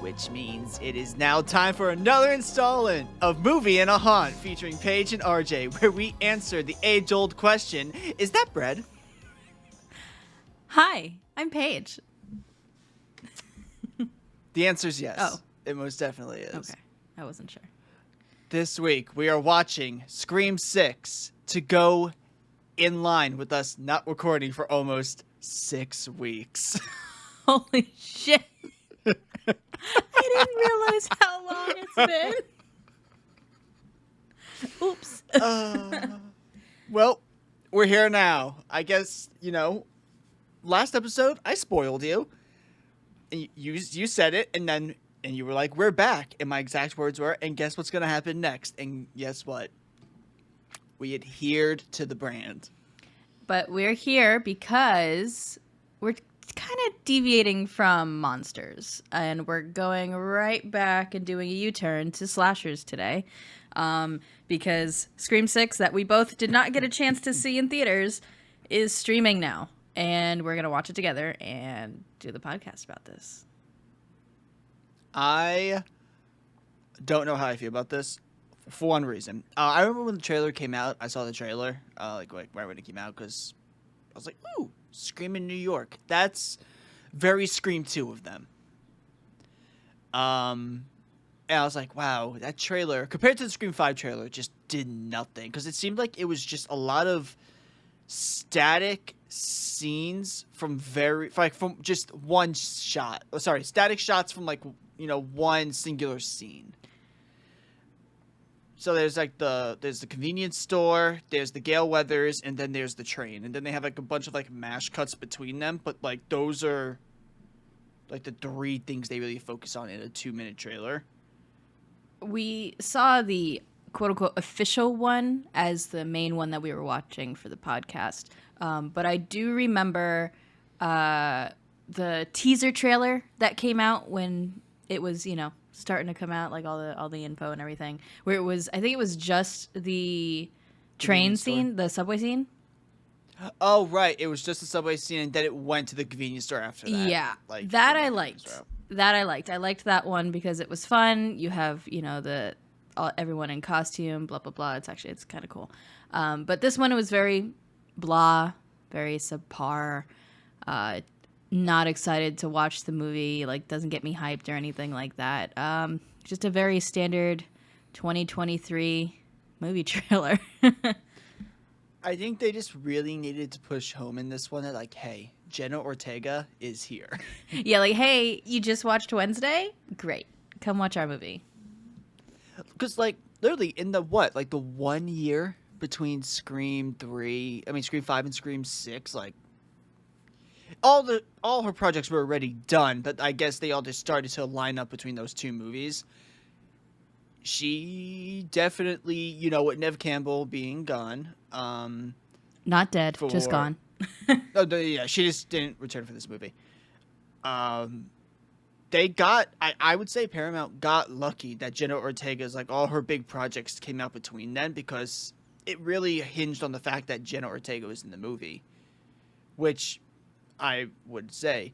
which means it is now time for another installment of Movie and a Haunt featuring Paige and RJ, where we answer the age-old question, is that bread? Hi, I'm Paige. The answer is yes. Oh. It most definitely is. Okay, I wasn't sure. This week, we are watching Scream 6 to go in line with us not recording for almost 6 weeks. Holy shit. I didn't realize how long it's been. Oops. Well, we're here now. I guess, last episode, I spoiled you. And you said it, and you were like, we're back. And my exact words were, and guess what's going to happen next? And guess what? We adhered to the brand. But we're here because we're kind of deviating from monsters. And we're going right back and doing a U-turn to slashers today. Because Scream 6, that we both did not get a chance to see in theaters, is streaming now. And we're going to watch it together and do the podcast about this. I don't know how I feel about this for one reason. I remember when the trailer came out, I saw the trailer, like right when it came out, because I was like, ooh, Scream in New York. That's very Scream 2 of them. And I was like, wow, that trailer, compared to the Scream 5 trailer, just did nothing. Because it seemed like it was just a lot of static scenes from just one shot. Oh, sorry, static shots from one singular scene. So there's there's the convenience store, there's the Gale Weathers, and then there's the train, and then they have a bunch of MaaH cuts between them. But those are the 3 things they really focus on in a 2-minute trailer. We saw the quote-unquote official one as the main one that we were watching for the podcast. But I do remember the teaser trailer that came out when it was, starting to come out, all the info and everything, where it was, I think it was just the train scene, the subway scene. Oh, right. It was just the subway scene, and then it went to the convenience store after that. Yeah, that I liked. I liked that one because it was fun. You have, everyone in costume, blah, blah, blah. It's kind of cool. But this one, it was very blah, very subpar. Not excited to watch the movie. Doesn't get me hyped or anything like that. Just a very standard 2023 movie trailer. I think they just really needed to push home in this one that, hey, Jenna Ortega is here. Yeah, hey, you just watched Wednesday? Great. Come watch our movie. Because, literally, in the 1 year between Scream 5 and Scream 6, all her projects were already done, but I guess they all just started to line up between those 2 movies. She definitely, with Neve Campbell being gone. Not dead, just gone. Yeah, she just didn't return for this movie. They got, I would say Paramount got lucky that Jenna Ortega's, all her big projects came out between then, because it really hinged on the fact that Jenna Ortega was in the movie, which I would say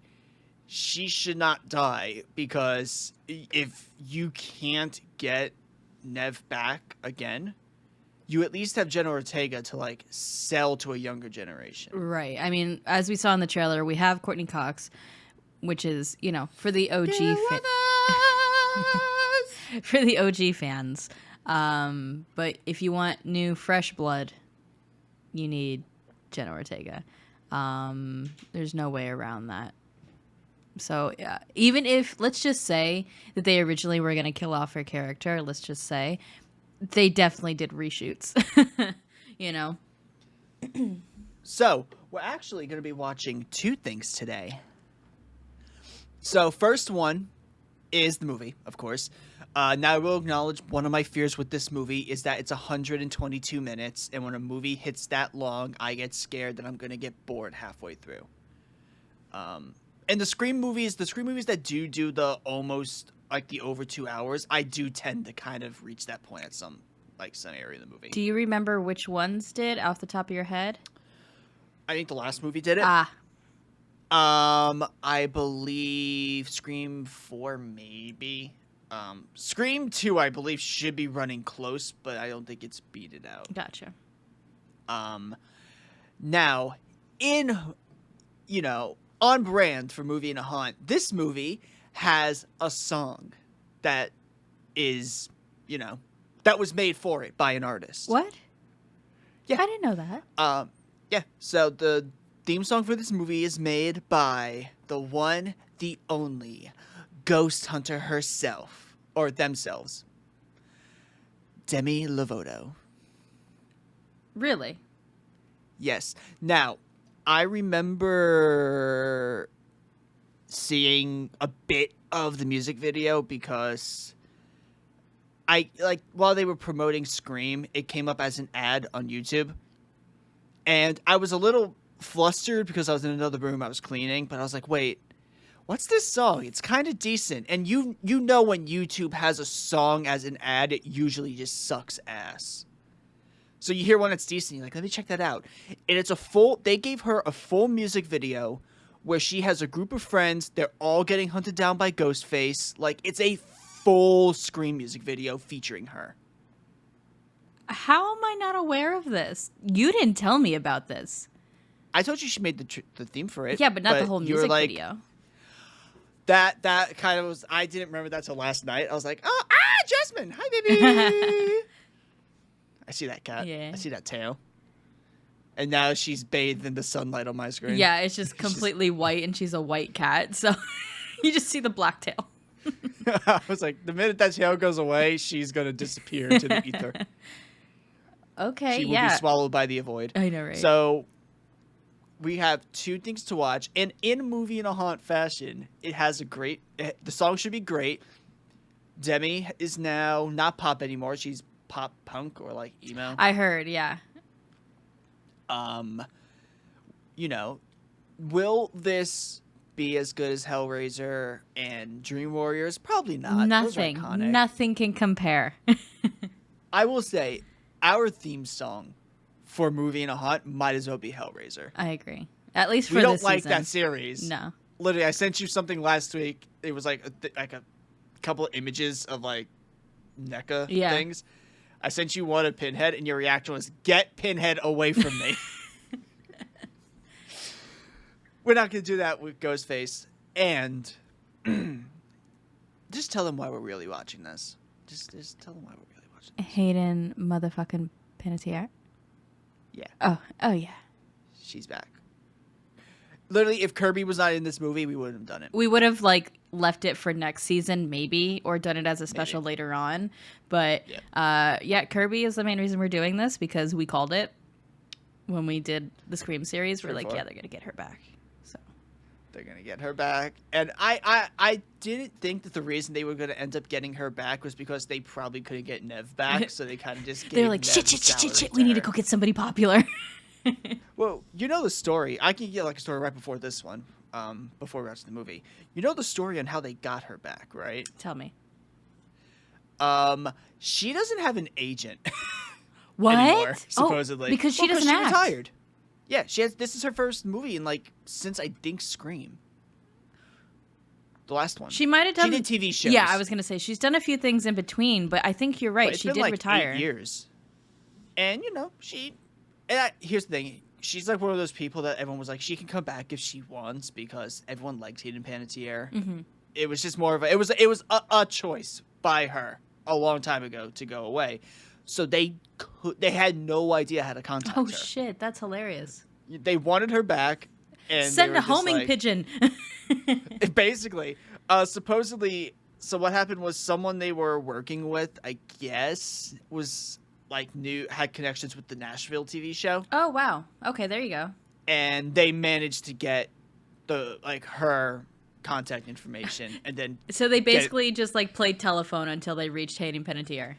she should not die, because if you can't get Neve back again, you at least have Jenna Ortega to sell to a younger generation. Right. I mean, as we saw in the trailer, we have Courtney Cox, which is, for the OG for the OG fans. But if you want new fresh blood, you need Jenna Ortega. There's no way around that. So even if, let's just say that they originally were going to kill off her character, let's just say, they definitely did reshoots, So we're actually going to be watching 2 things today. So first one is the movie, of course. Now I will acknowledge one of my fears with this movie is that it's 122 minutes, and when a movie hits that long, I get scared that I'm going to get bored halfway through. And the Scream movies that do the almost the over 2 hours, I do tend to kind of reach that point at some area of the movie. Do you remember which ones did off the top of your head? I think the last movie did it. I believe Scream 4 maybe. Scream 2 I believe should be running close, but I don't think it's beat it out. Gotcha. Now, on brand for Movie and a Haunt, this movie has a song that is, that was made for it by an artist. What? Yeah. I didn't know that. Yeah. So the theme song for this movie is made by the one, the only ghost hunter herself, or themselves, Demi Lovato. Really? Yes. Now, I remember seeing a bit of the music video because while they were promoting Scream, it came up as an ad on YouTube. And I was a little flustered because I was in another room, I was cleaning, but I was like, wait, what's this song? It's kind of decent. And you know when YouTube has a song as an ad, it usually just sucks ass. So you hear one that's decent, you're like, let me check that out. And they gave her a full music video where she has a group of friends, they're all getting hunted down by Ghostface. Like, it's a full Scream music video featuring her. How am I not aware of this? You didn't tell me about this. I told you she made the theme for it. Yeah, but not the whole music video. That kind of was, I didn't remember that till last night. I was like, Jasmine, hi baby. I see that cat. Yeah. I see that tail. And now she's bathed in the sunlight on my screen. Yeah, it's just completely white and she's a white cat. So you just see the black tail. I was like, the minute that tail goes away, she's going to disappear into the ether. Okay, she will be swallowed by the void. I know, right? So we have two things to watch. And in Movie and a Haunt fashion, it has the song should be great. Demi is now not pop anymore. She's pop punk or like emo. I heard, yeah. Will this be as good as Hellraiser and Dream Warriors? Probably not. Nothing can compare. I will say our theme song for Movie and a Haunt might as well be Hellraiser. I agree. At least for we this don't like season. that series. No. Literally, I sent you something last week. It was like a couple of images of like NECA things. I sent you one of Pinhead, and your reaction was, "Get Pinhead away from me." We're not going to do that with Ghostface. And just tell them why we're really watching this. Just tell them why we're really watching this. Hayden motherfucking Panettiere? Yeah. Oh yeah. She's back. Literally, if Kirby was not in this movie, we wouldn't have done it. We would have left it for next season, maybe, or done it as a special later on. But Kirby is the main reason we're doing this because we called it when we did the Scream series. We're like, they're gonna get her back. So they're gonna get her back, and I didn't think that the reason they were gonna end up getting her back was because they probably couldn't get Nev back, so they kind of just they're like, shit. We need to go get somebody popular. Well, you know the story. I can get a story right before this one, before we watch the movie. You know the story on how they got her back, right? Tell me. She doesn't have an agent. What? Anymore, supposedly. Because she doesn't act. She retired. Yeah, this is her first movie in since I think Scream. The last one. She might have done. She did TV shows. Yeah, I was gonna say she's done a few things in between, but I think you're right. She did retire. 8 years. And here's the thing. She's like one of those people that everyone was like, she can come back if she wants because everyone liked Hayden Panettiere. Mm-hmm. It was just more of it was a choice by her a long time ago to go away. So they had no idea how to contact her. Oh shit, that's hilarious. They wanted her back, and send a homing pigeon. Basically, supposedly. So what happened was someone they were working with, I guess, was had connections with the Nashville TV show. Oh wow. Okay, there you go. And they managed to get her contact information, and then so they basically just played telephone until they reached Hayden Panettiere.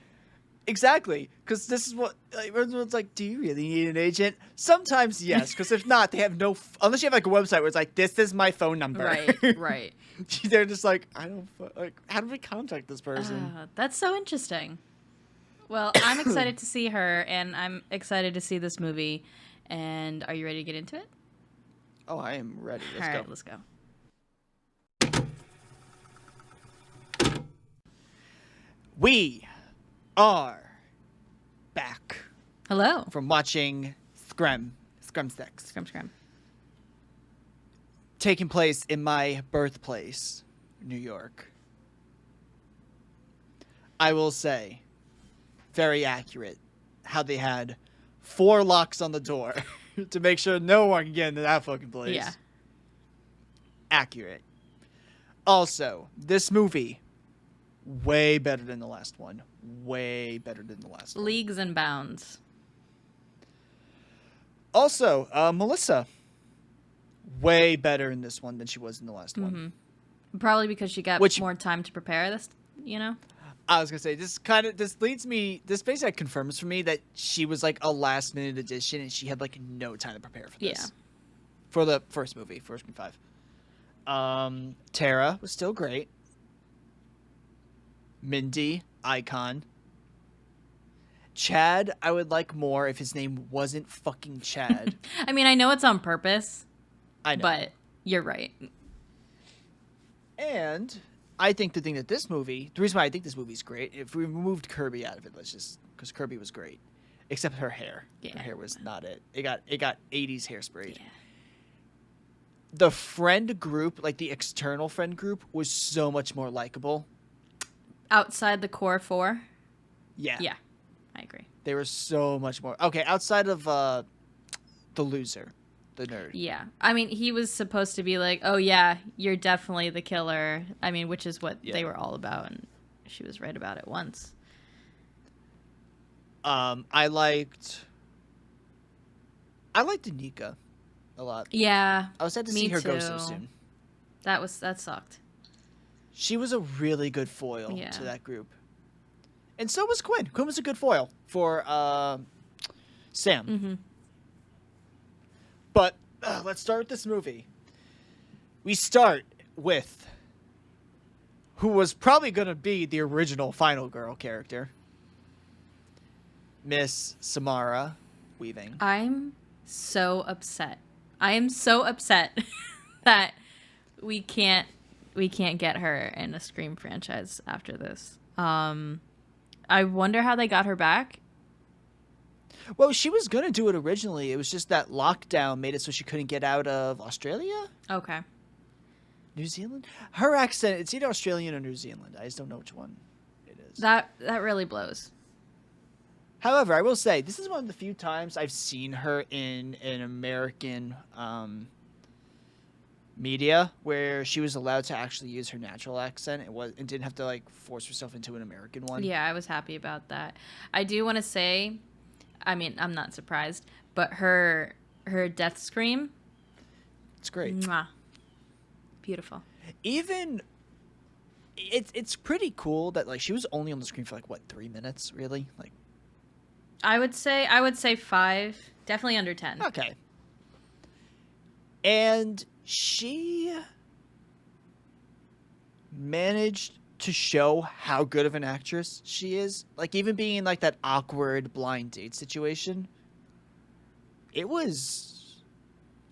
Exactly, because this is what everyone's like. Do you really need an agent? Sometimes yes, because if not, they have no. Unless you have a website where it's like, this is my phone number. Right. They're just like, I don't how do we contact this person? That's so interesting. Well, I'm excited to see her, and I'm excited to see this movie. And are you ready to get into it? Oh, I am ready. All right, let's go. We are back Hello. from watching Scrum Sticks. Scrum. Taking place in my birthplace, New York. I will say, very accurate, how they had 4 locks on the door to make sure no one can get into that fucking place. Yeah. Accurate. Also, this movie, way better than the last one. Way better than the last one. Leagues and bounds. Also, Melissa, way better in this one than she was in the last one. Probably because she got more time to prepare this, you know? I was going to say, this basically confirms for me that she was like a last minute addition and she had like no time to prepare for this. Yeah. For the first movie, first 5. Tara was still great. Mindy, icon. Chad, I would like more if his name wasn't fucking Chad. I mean, I know it's on purpose. I know. But you're right. And I think the reason why I think this movie's great, if we removed Kirby out of it, because Kirby was great. Except her hair. Yeah. Her hair was not it. It got 80s hairspray. Yeah. The friend group, like the external friend group, was so much more likable. Outside the core 4? Yeah. Yeah. I agree. They were so much more. Okay, outside of the loser, the nerd. Yeah. I mean, he was supposed to be like, oh, yeah, you're definitely the killer. I mean, which is what they were all about. And she was right about it once. I liked Anika a lot. Yeah. I was sad to see her go so soon. That sucked. She was a really good foil to that group. And so was Quinn. Quinn was a good foil for Sam. Mm-hmm. But let's start with this movie. We start with who was probably going to be the original Final Girl character, Miss Samara Weaving. I'm so upset. I am so upset that we can't get her in a Scream franchise after this. I wonder how they got her back. Well, she was going to do it originally. It was just that lockdown made it so she couldn't get out of Australia? Okay. New Zealand? Her accent, it's either Australian or New Zealand. I just don't know which one it is. That really blows. However, I will say, this is one of the few times I've seen her in an American media where she was allowed to actually use her natural accent and didn't have to like force herself into an American one. Yeah, I was happy about that. I do want to say, I mean, I'm not surprised, but her death scream, it's great. Mwah. Beautiful. Even it's pretty cool that like she was only on the screen for like what 3 minutes, really? Like I would say 5, definitely under 10. Okay. And she managed to show how good of an actress she is. Like, even being in, like, that awkward blind date situation. It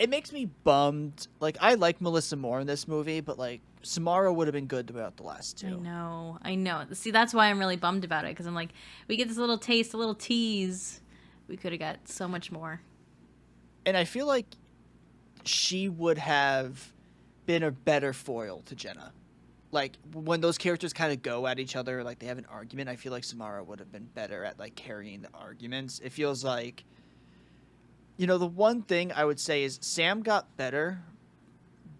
makes me bummed. Like, I like Melissa more in this movie, but, like, Samara would have been good throughout the last 2. I know. See, that's why I'm really bummed about it, because I'm like, we get this little taste, a little tease. We could have got so much more. And I feel like she would have been a better foil to Jenna. Like, when those characters kind of go at each other, like, they have an argument, I feel like Samara would have been better at, like, carrying the arguments. It feels like, you know, the one thing I would say is Sam got better,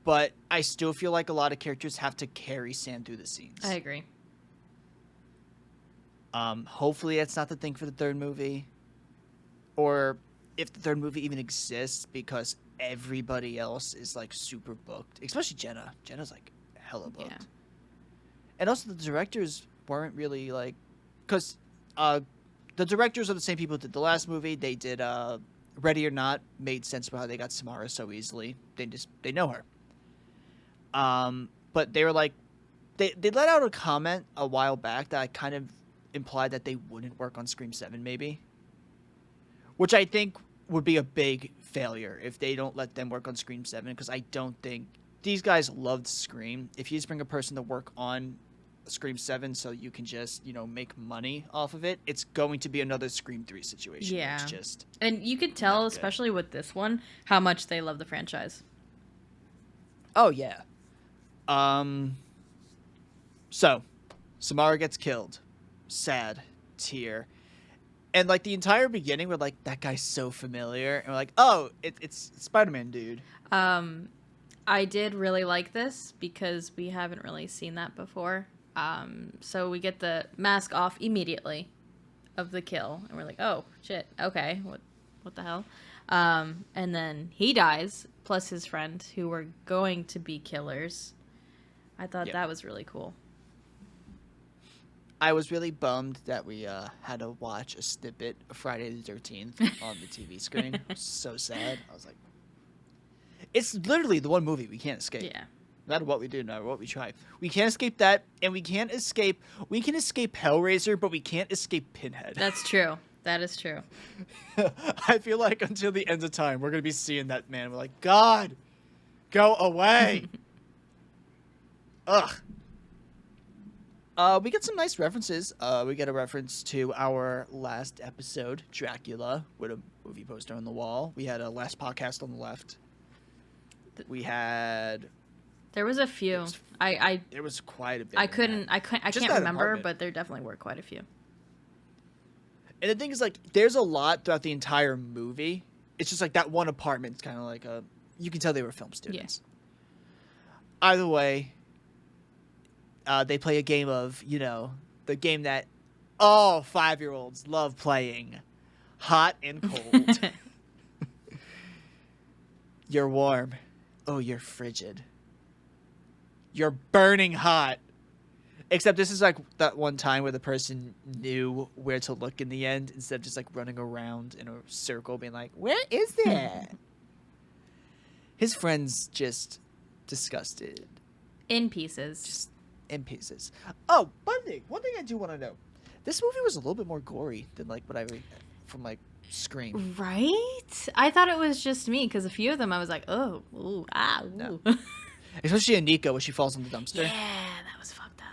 but I still feel like a lot of characters have to carry Sam through the scenes. I agree. Hopefully that's not the thing for the third movie. Or if the third movie even exists, because everybody else is, like, super booked. Especially Jenna. Jenna's, like, hella booked. Yeah. And also the directors weren't really, like... Because the directors are the same people who did the last movie. They did Ready or Not. Made sense about how they got Samara so easily. They know her. But they were, like... They let out a comment a while back that I kind of implied that they wouldn't work on Scream 7, maybe. Which I think would be a big failure if they don't let them work on Scream 7, because I don't think these guys loved Scream. If you just bring a person to work on Scream 7 so you can just, make money off of it, it's going to be another Scream 3 situation. Yeah. It's just and you could tell, especially with this one, how much they love the franchise. Oh, yeah. So, Samara gets killed. Sad. Tear. And, like, the entire beginning, we're like, that guy's so familiar. And we're like, oh, it's Spider-Man dude. I did really like this because we haven't really seen that before. So we get the mask off immediately of the kill. And we're like, oh, shit. Okay. What the hell? And then he dies, plus his friend, who were going to be killers. I thought that was really cool. I was really bummed that we had to watch a snippet of Friday the 13th on the TV screen. It was so sad. I was like, it's literally the one movie we can't escape. Yeah. No matter what we do, no matter what we try. We can't escape that, and we can escape Hellraiser, but we can't escape Pinhead. That's true. That is true. I feel like until the end of time, we're going to be seeing that man. We're like, God, go away. Ugh. We get some nice references. We get a reference to our last episode, Dracula, with a movie poster on the wall. We had a last podcast on the left. We had... There was a few. There was quite a bit. I can't remember, apartment. but there definitely were quite a few. And the thing is, like, there's a lot throughout the entire movie. It's just like that one apartment's kind of like you can tell they were film students. Yeah. Either way, they play a game of, the game that all 5-year-olds love playing, hot and cold. You're warm. Oh, you're frigid. You're burning hot. Except this is like that one time where the person knew where to look in the end instead of just like running around in a circle being like, where is it? His friend's just disgusted. In pieces. Just in pieces. Oh, one thing I do want to know. This movie was a little bit more gory than like what I read from like Scream. Right? I thought it was just me because a few of them I was like, oh, ooh, ah, ooh. No. Especially Anika when she falls in the dumpster. Yeah, that was fucked up.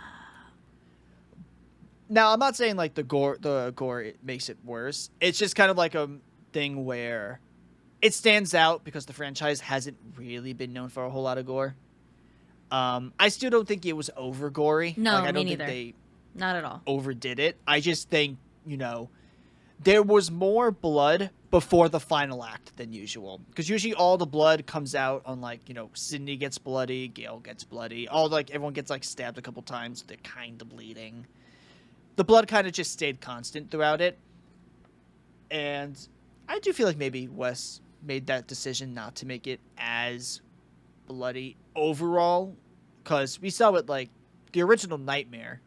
Now, I'm not saying like the gore it makes it worse. It's just kind of like a thing where it stands out because the franchise hasn't really been known for a whole lot of gore. I still don't think it was over gory. No, I don't me neither. think they not at all overdid it. I just think, there was more blood before the final act than usual. Because usually all the blood comes out on like, Sydney gets bloody, Gail gets bloody. Everyone gets like stabbed a couple times. So they're kind of bleeding. The blood kind of just stayed constant throughout it. And I do feel like maybe Wes made that decision not to make it as bloody overall. Because we saw it like the original Nightmare.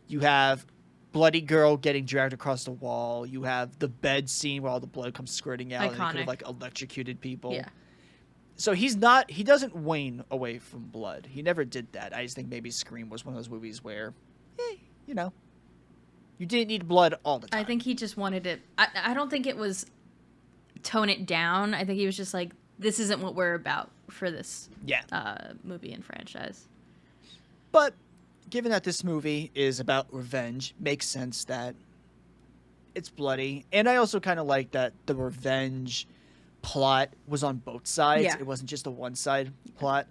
You have bloody girl getting dragged across the wall. You have the bed scene where all the blood comes squirting out. Iconic. And it could have like electrocuted people. Yeah. So he doesn't wane away from blood. He never did that. I just think maybe Scream was one of those movies where, you didn't need blood all the time. I think he just wanted it. I don't think it was tone it down. I think he was just like, this isn't what we're about for this movie and franchise. But given that this movie is about revenge, makes sense that it's bloody. And I also kind of like that the revenge plot was on both sides. Yeah. It wasn't just a one-side plot,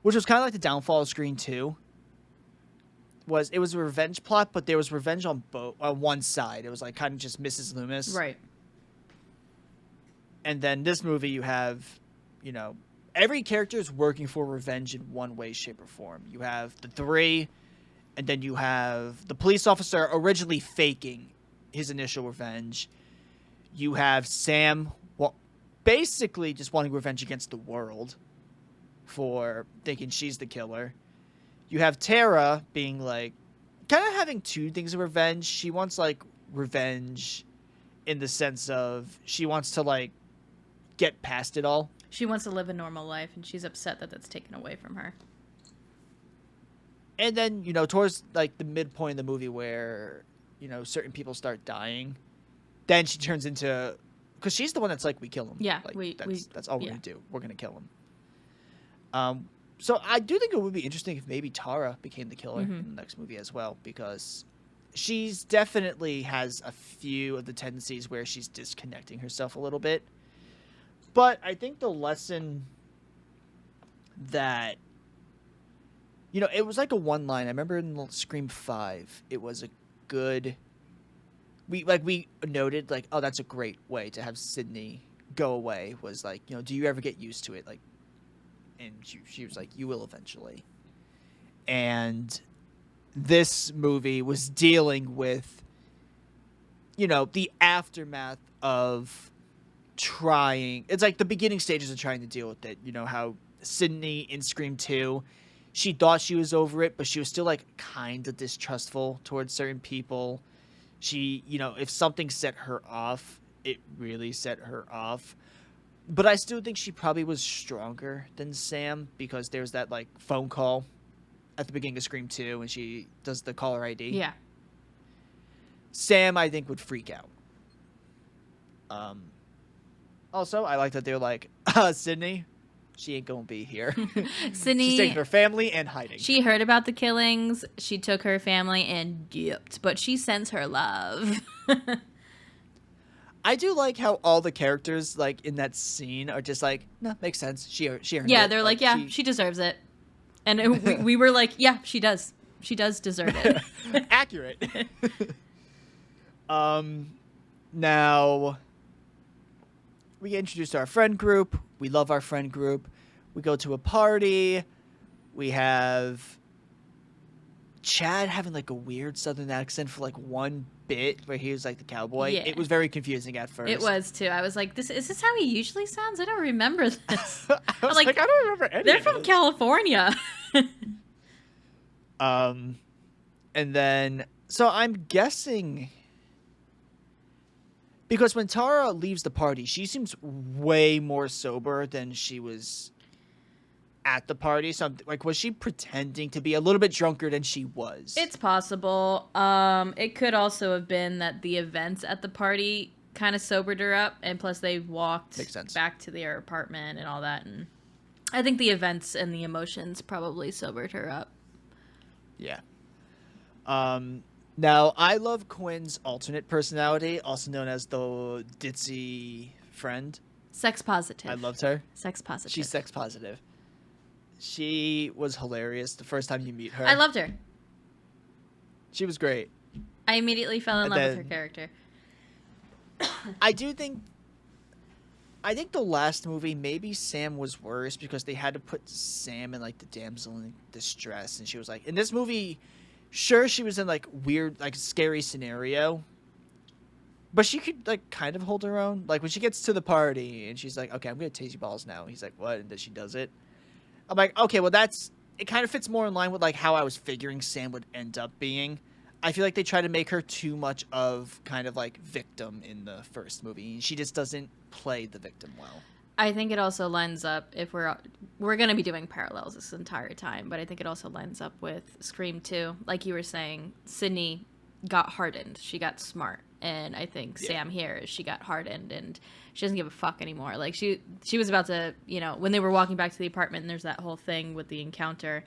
which was kind of like the downfall of Scream 2. It was a revenge plot, but there was revenge on one side. It was like kind of just Mrs. Loomis. Right. And then this movie, you have, every character is working for revenge in one way, shape, or form. You have the three, and then you have the police officer originally faking his initial revenge. You have Sam, basically just wanting revenge against the world for thinking she's the killer. You have Tara being like, kind of having two things of revenge. She wants like revenge in the sense of she wants to like get past it all. She wants to live a normal life, and she's upset that that's taken away from her. And then, towards like the midpoint of the movie where, certain people start dying, then she turns into because she's the one that's like, we kill him. Yeah, like, that's all we're yeah. gonna do. We're gonna kill him. So I do think it would be interesting if maybe Tara became the killer in the next movie as well, because she's definitely has a few of the tendencies where she's disconnecting herself a little bit. But I think the lesson that, you know, it was like a one line. I remember in Scream 5, it was a good. We noted like, oh, that's a great way to have Sydney go away. Was like, you know, do you ever get used to it? Like, and she was like, you will eventually. And this movie was dealing with, you know, the aftermath of trying. It's like the beginning stages of trying to deal with it. You know how Sydney in Scream 2, she thought she was over it, but she was still like kind of distrustful towards certain people. She, you know, if something set her off, it really set her off. But I still think she probably was stronger than Sam, because there's that like phone call at the beginning of Scream 2 when she does the caller ID. Yeah. Sam, I think, would freak out. Also, I like that they're like, Sydney, she ain't gonna be here. Sydney, she's taking her family and hiding. She heard about the killings. She took her family and dipped, but she sends her love. I do like how all the characters like in that scene are just like, no, makes sense. She earned yeah, it. they're like, yeah, she deserves it. And we were like, yeah, she does. She does deserve it. Accurate. Now we get introduced to our friend group. We love our friend group. We go to a party. We have Chad having like a weird southern accent for like one bit where he was like the cowboy. Yeah. It was very confusing at first. It was too. I was like, is this how he usually sounds? I don't remember this. I was like, I don't remember any They're of from this. California. And then, so I'm guessing, because when Tara leaves the party, she seems way more sober than she was at the party. So, like, was she pretending to be a little bit drunker than she was? It's possible. It could also have been that the events at the party kind of sobered her up, and plus they walked back to their apartment and all that. And I think the events and the emotions probably sobered her up. Yeah. Now, I love Quinn's alternate personality, also known as the ditzy friend. Sex positive. I loved her. Sex positive. She's sex positive. She was hilarious the first time you meet her. I loved her. She was great. I immediately fell in love with her character. I think the last movie, maybe Sam was worse because they had to put Sam in like the damsel in distress, and she was like, in this movie, sure, she was in like weird, like scary scenario, but she could like kind of hold her own. Like when she gets to the party and she's like, okay, I'm gonna tase you balls now. He's like, what? And then she does it. I'm like, okay, well it kind of fits more in line with like how I was figuring Sam would end up being. I feel like they try to make her too much of kind of like victim in the first movie. She just doesn't play the victim well. I think it also lines up, if we're going to be doing parallels this entire time, but I think it also lines up with Scream 2. Like you were saying, Sydney got hardened. She got smart. And I think Sam here, she got hardened and she doesn't give a fuck anymore. Like she was about to, you know, when they were walking back to the apartment and there's that whole thing with the encounter,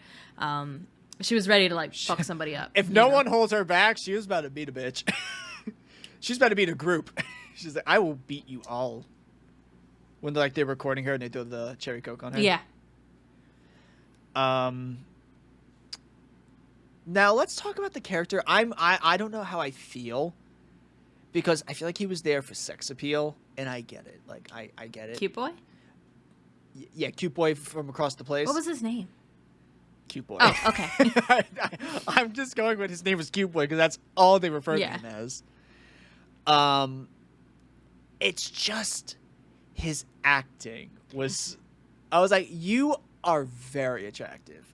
she was ready to like fuck somebody up. If no one holds her back, she was about to beat a bitch. She's about to beat a group. She's like, I will beat you all. When they're recording her and they throw the cherry coke on her. Yeah. Now let's talk about the character. I don't know how I feel, because I feel like he was there for sex appeal, and I get it. Like I get it. Cute boy? Yeah, cute boy from across the place. What was his name? Cute boy. Oh, okay. I'm just going with his name was Cute boy because that's all they refer to him as. It's just his acting was. I was like, you are very attractive,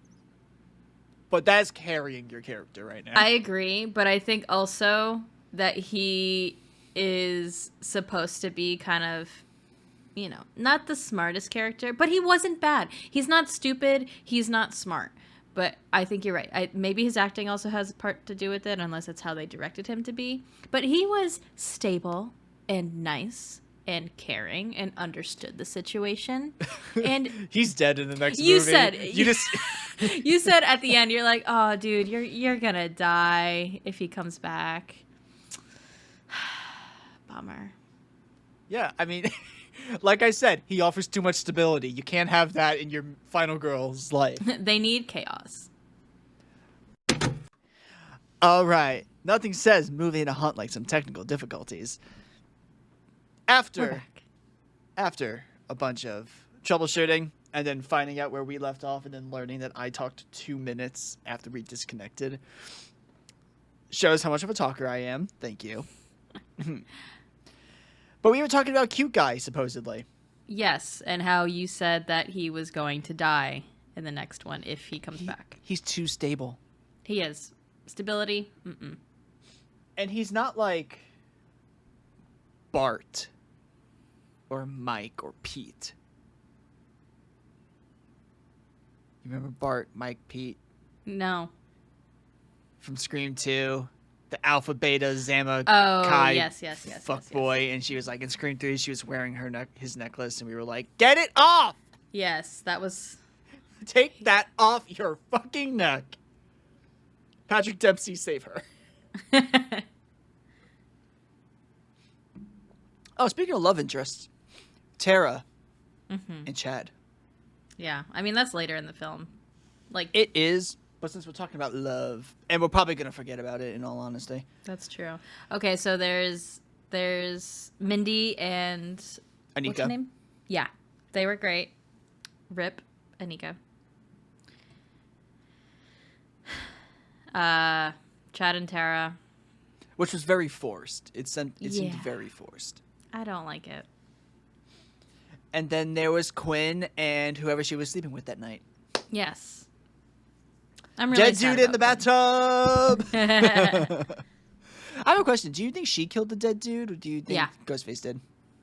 but that's carrying your character right now. I agree, but I think also that he is supposed to be kind of, you know, not the smartest character, but he wasn't bad. He's not stupid. He's not smart. But I think you're right. Maybe his acting also has a part to do with it, unless it's how they directed him to be. But he was stable and nice and caring and understood the situation. And he's dead in the next you movie. said You just you said at the end, you're like, oh, dude, you're gonna die if he comes back. Bummer. yeah, I mean, like I said, he offers too much stability. You can't have that in your final girl's life. They need chaos. All right. Nothing says moving a hunt like some technical difficulties. After a bunch of troubleshooting and then finding out where we left off and then learning that I talked 2 minutes after we disconnected shows how much of a talker I am. Thank you. But we were talking about cute guy, supposedly. Yes, and how you said that he was going to die in the next one if he comes back. He's too stable. He is. Stability? Mm-mm. And he's not like Bart or Mike or Pete. You remember Bart, Mike, Pete? No. From Scream 2? The Alpha Beta Zama Kai yes. fuckboy, and she was like in Scream 3 she was wearing his necklace and we were like, get it off! Yes, that was... Take that off your fucking neck. Patrick Dempsey, save her. Oh, speaking of love interests, Tara and Chad. Yeah, I mean, that's later in the film. Like It is, but since we're talking about love, and we're probably going to forget about it in all honesty. That's true. Okay, so there's Mindy and... Anika. What's her name? Yeah, they were great. Rip, Anika. Chad and Tara. Which was very forced. It seemed very forced. I don't like it. And then there was Quinn and whoever she was sleeping with that night. Yes. I'm really Dead sad dude in the about bathtub! I have a question. Do you think she killed the dead dude, or do you think Ghostface did?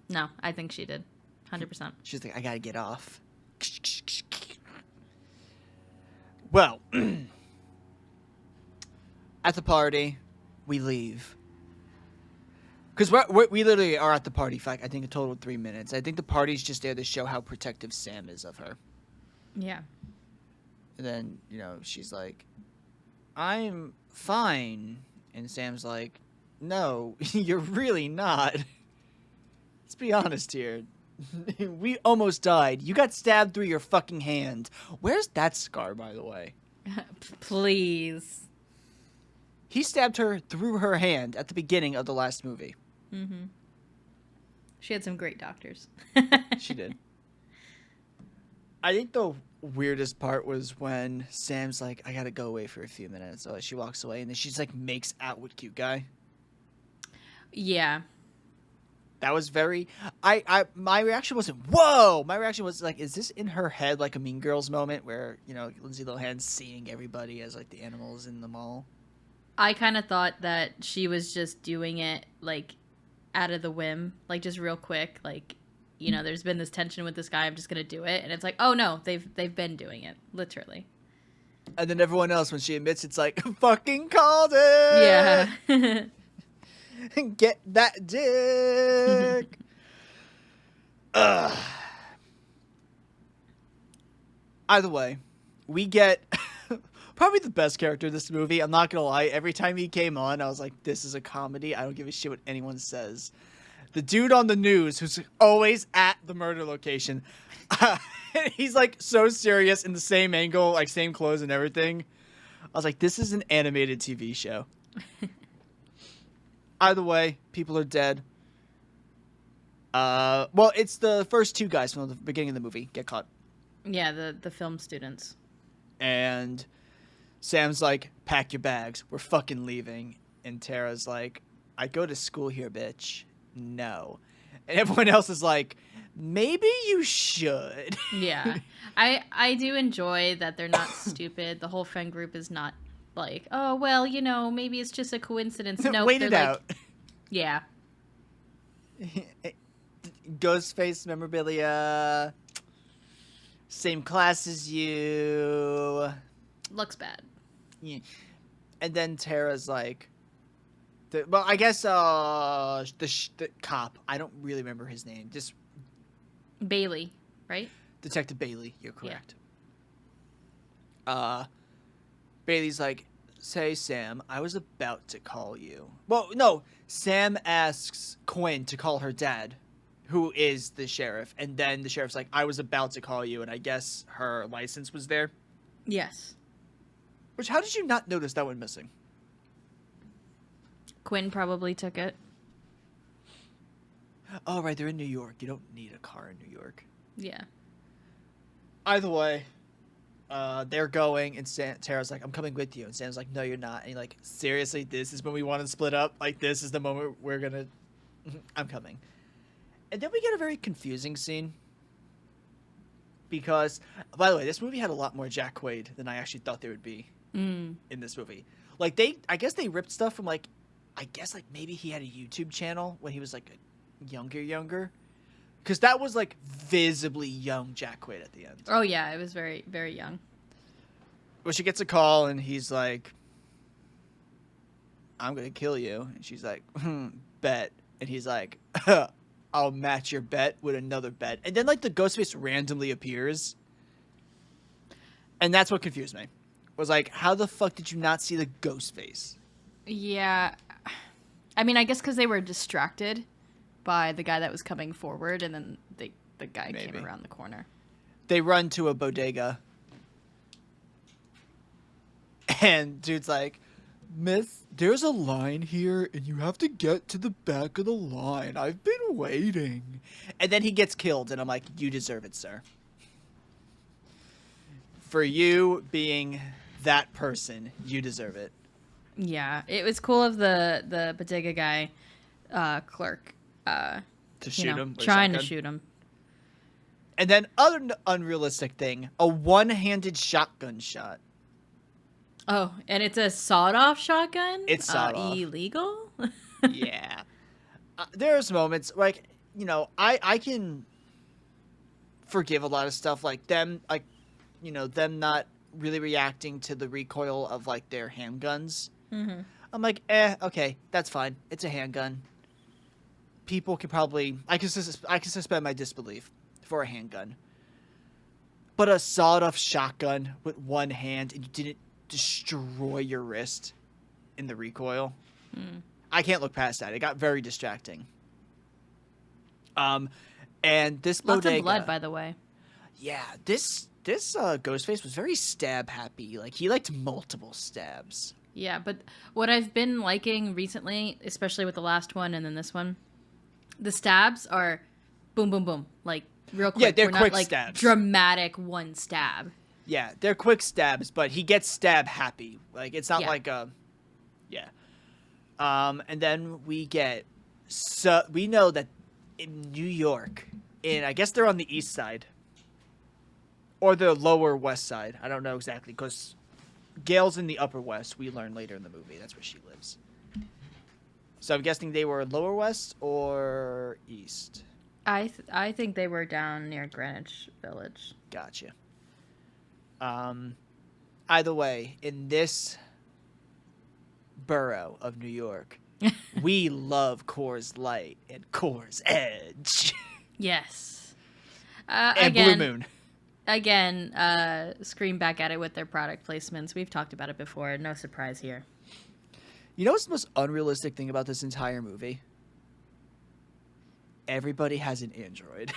No, I think she did. 100%. She's like, I gotta get off. Well, at the party, we leave. Because we literally are at the party for, I think, a total of 3 minutes. I think the party's just there to show how protective Sam is of her. Yeah. And then, she's like, I'm fine. And Sam's like, no, you're really not. Let's be honest here. We almost died. You got stabbed through your fucking hand. Where's that scar, by the way? Please. He stabbed her through her hand at the beginning of the last movie. Mm-hmm. She had some great doctors. She did. I think the weirdest part was when Sam's like, I gotta go away for a few minutes. So she walks away, and then she's like, makes out with cute guy. Yeah. That was very... my reaction wasn't, whoa! My reaction was like, is this in her head like a Mean Girls moment where, Lindsay Lohan's seeing everybody as like the animals in the mall? I kind of thought that she was just doing it like out of the whim, like just real quick, like, there's been this tension with this guy, I'm just gonna do it, and it's like, oh no, they've been doing it, literally. And then everyone else, when she admits, it's like, fucking called it! Yeah. Get that dick! Ugh. Either way, we get probably the best character in this movie. I'm not gonna lie. Every time he came on, I was like, this is a comedy. I don't give a shit what anyone says. The dude on the news who's always at the murder location. He's like so serious in the same angle, like same clothes and everything. I was like, this is an animated TV show. Either way, people are dead. Well, it's the first two guys from the beginning of the movie get caught. Yeah, the film students. And Sam's like, pack your bags. We're fucking leaving. And Tara's like, I go to school here, bitch. No. And everyone else is like, maybe you should. Yeah. I do enjoy that they're not stupid. The whole friend group is not like, oh, well, maybe it's just a coincidence. No, wait it out. Yeah. Ghostface memorabilia. Same class as you. Looks bad. Yeah. And then Tara's like, Well, I guess the cop. I don't really remember his name. Just Bailey, right? Detective Bailey. You're Yeah. correct. Bailey's like, say, Sam, I was about to call you. Well, no. Sam asks Quinn to call her dad, who is the sheriff, and then the sheriff's like, I was about to call you, and I guess her license was there. Yes. Which, how did you not notice that went missing? Quinn probably took it. Oh, right, they're in New York. You don't need a car in New York. Yeah. Either way, they're going, and Tara's like, I'm coming with you. And Sam's like, no, you're not. And he's like, seriously, this is when we want to split up? Like, this is the moment we're going to... I'm coming. And then we get a very confusing scene. Because, by the way, this movie had a lot more Jack Quaid than I actually thought there would be in this movie. Like, I guess they ripped stuff from, like, maybe he had a YouTube channel when he was, like, younger. Because that was, like, visibly young Jack Quaid at the end. Oh, yeah. It was very, very young. Well, she gets a call, and he's like, I'm going to kill you. And she's like, bet. And he's like, I'll match your bet with another bet. And then, like, the ghost face randomly appears. And that's what confused me. Was like, how the fuck did you not see the ghost face? Yeah. I mean, I guess because they were distracted by the guy that was coming forward, and then the guy came around the corner. They run to a bodega. And dude's like, Miss, there's a line here, and you have to get to the back of the line. I've been waiting. And then he gets killed, and I'm like, you deserve it, sir. For you being that person, you deserve it. Yeah, it was cool of the bodega guy, clerk, to shoot him. Trying to shoot him. And then other unrealistic thing, a one-handed shotgun shot. Oh, and it's a sawed-off shotgun? It's sawed off. Illegal? Yeah. There's moments, like, you know, I can forgive a lot of stuff, like them, like, you know, them not really reacting to the recoil of, like, their handguns. Mm-hmm. I'm like, okay, that's fine. It's a handgun. People can probably... I can suspend my disbelief for a handgun. But a sawed-off shotgun with one hand, and you didn't destroy your wrist in the recoil. I can't look past that. It got very distracting. And this bodega... Lots of blood, by the way. Yeah, this Ghostface was very stab happy. Like, he liked multiple stabs. Yeah, but what I've been liking recently, especially with the last one and then this one, the stabs are boom, boom, boom. Like, real quick. Yeah, they're We're quick not, like, stabs. Dramatic one stab. Yeah, they're quick stabs, but he gets stab happy. Like, it's not like a... Yeah. And then we get... So, we know that in New York, and I guess they're on the east side. Or the lower west side. I don't know exactly, because Gail's in the upper west. We learn later in the movie. That's where she lives. So I'm guessing they were lower west or east. I think they were down near Greenwich Village. Gotcha. Either way, in this borough of New York, we love Coors Light and Coors Edge. Yes. And again, Blue Moon. Again, scream back at it with their product placements. We've talked about it before. No surprise here. You know what's the most unrealistic thing about this entire movie? Everybody has an Android.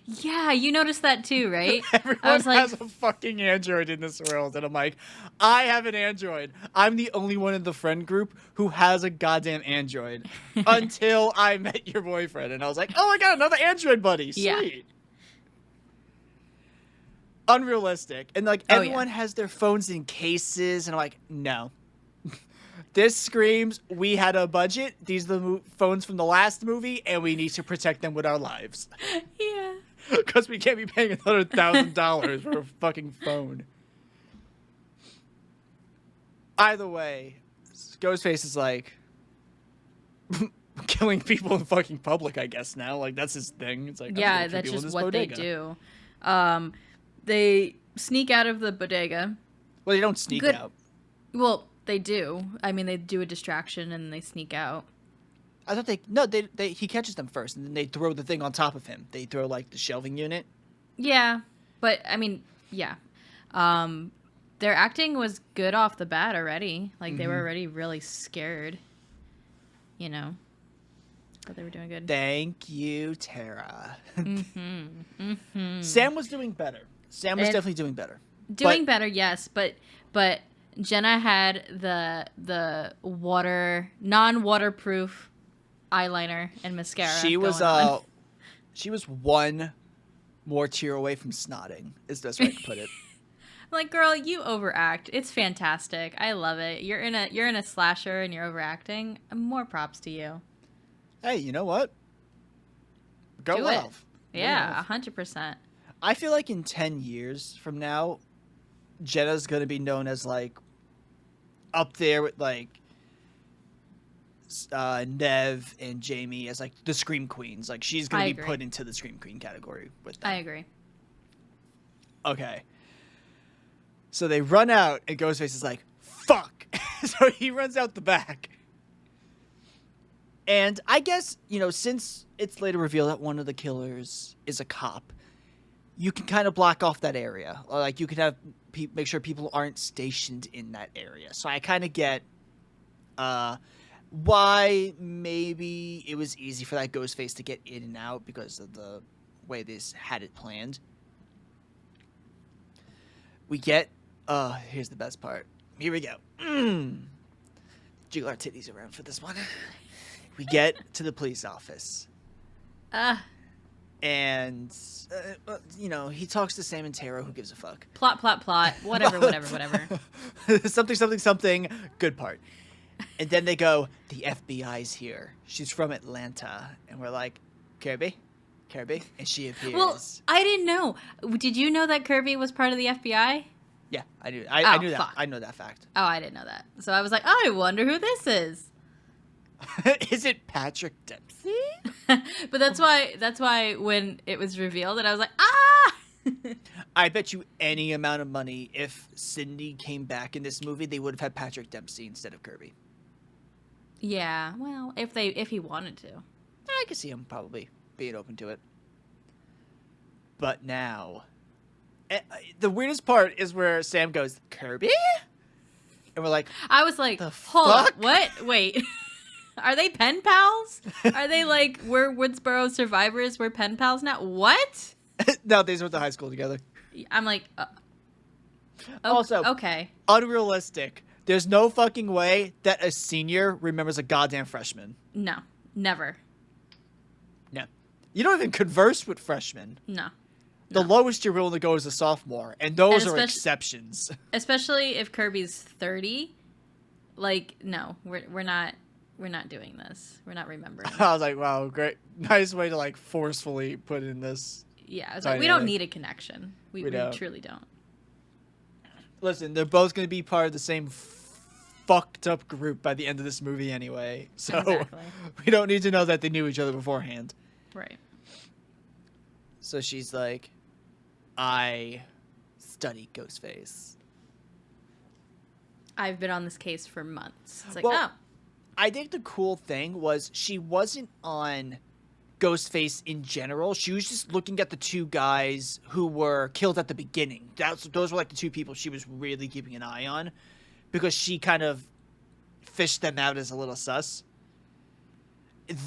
Yeah, you noticed that too, right? Everyone has a fucking Android in this world. And I'm like, I have an Android. I'm the only one in the friend group who has a goddamn Android. Until I met your boyfriend. And I was like, oh, I got another Android buddy. Sweet. Yeah. Unrealistic. And like everyone has their phones in cases. And I'm like, no. This screams, we had a budget. These are the phones from the last movie, and we need to protect them with our lives. Yeah. Because we can't be paying another $1,000 for a fucking phone. Either way, Ghostface is like killing people in fucking public, I guess now. Like, that's his thing. It's like, yeah, that's just what bodega. They do. They sneak out of the bodega. Well, they don't sneak out. Well, They do. I mean, they do a distraction and they sneak out. I thought he catches them first, and then they throw the thing on top of him. They throw, like, the shelving unit. Yeah, but, I mean, yeah. Their acting was good off the bat already. Like, they were already really scared. You know? But they were doing good. Thank you, Tara. Sam was doing better. Sam was definitely doing better. Doing better, yes, but Jenna had the non-waterproof eyeliner and mascara. She was one more tear away from snotting, is the best way to put it. Like, girl, you overact. It's fantastic. I love it. You're in a slasher and you're overacting. More props to you. Hey, you know what? Go Do love. It. Yeah, 100%. I feel like in 10 years from now, Jenna's going to be known as, like, up there with, like, Nev and Jamie as, like, the Scream Queens. Like, she's going to be put into the Scream Queen category with them. I agree. Okay. So they run out, and Ghostface is like, fuck! So he runs out the back. And I guess, you know, since it's later revealed that one of the killers is a cop, you can kind of block off that area. Like, you can have make sure people aren't stationed in that area. So I kind of get why maybe it was easy for that Ghostface to get in and out because of the way this had it planned. We get... here's the best part. Here we go. Jiggle our titties around for this one. We get to the police office. And, you know, he talks to Sam and Tara, who gives a fuck. Plot. Whatever. something. Good part. And then they go, the FBI's here. She's from Atlanta. And we're like, Kirby? And she appears. Well, I didn't know. Did you know that Kirby was part of the FBI? Yeah, I do. I knew that. Fuck. I know that fact. Oh, I didn't know that. So I was like, I wonder who this is. Is it Patrick Dempsey? But that's why when it was revealed, and I was like, ah! I bet you any amount of money, if Cindy came back in this movie, they would have had Patrick Dempsey instead of Kirby. Yeah, well, if he wanted to. I could see him probably being open to it. But now, the weirdest part is where Sam goes, Kirby? And we're like, I was like, hold on, what? Wait. Are they pen pals? Are they like, we're Woodsboro survivors, we're pen pals now? What? No, they went to high school together. I'm like, also, okay. Unrealistic. There's no fucking way that a senior remembers a goddamn freshman. No, never. No. You don't even converse with freshmen. No. The lowest you're willing to go is a sophomore, and those are exceptions. Especially if Kirby's 30. Like, no, we're not doing this. We're not remembering. I was like, wow, great. Nice way to, like, forcefully put in this. Yeah, I was like, we don't need a connection. We truly don't. Listen, they're both going to be part of the same fucked up group by the end of this movie anyway. So exactly. We don't need to know that they knew each other beforehand. Right. So she's like, I study Ghostface. I've been on this case for months. It's like, I think the cool thing was she wasn't on Ghostface in general. She was just looking at the two guys who were killed at the beginning. Those were like the two people she was really keeping an eye on because she kind of fished them out as a little sus.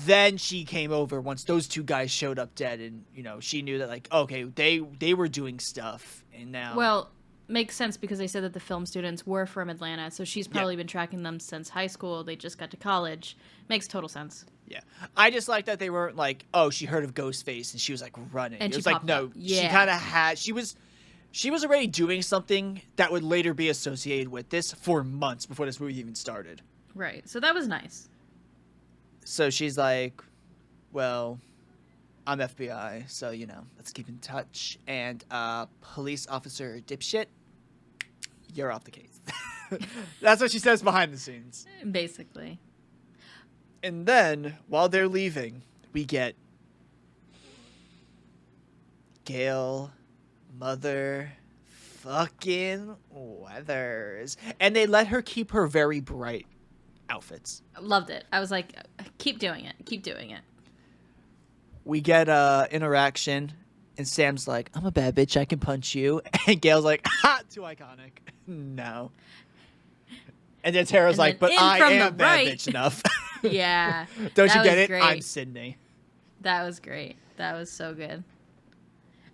Then she came over once those two guys showed up dead, and, you know, she knew that, like, okay, they were doing stuff, and now... Well, makes sense because they said that the film students were from Atlanta, so she's probably been tracking them since high school. They just got to college. Makes total sense. Yeah. I just like that they weren't like, oh, she heard of Ghostface, and she was, like, running. And it was like, no, she kind of had... She was already doing something that would later be associated with this for months before this movie even started. Right. So that was nice. So she's like, well, I'm FBI, so, you know, let's keep in touch. And police officer dipshit, you're off the case. That's what she says behind the scenes. Basically. And then, while they're leaving, we get Gail, mother, fucking weathers. And they let her keep her very bright outfits. Loved it. I was like, keep doing it. Keep doing it. We get interaction, and Sam's like, I'm a bad bitch, I can punch you. And Gail's like, ha, too iconic. No. And then Tara's like, but I am bad bitch enough. Yeah. Don't you get it? Great. I'm Sydney. That was great. That was so good.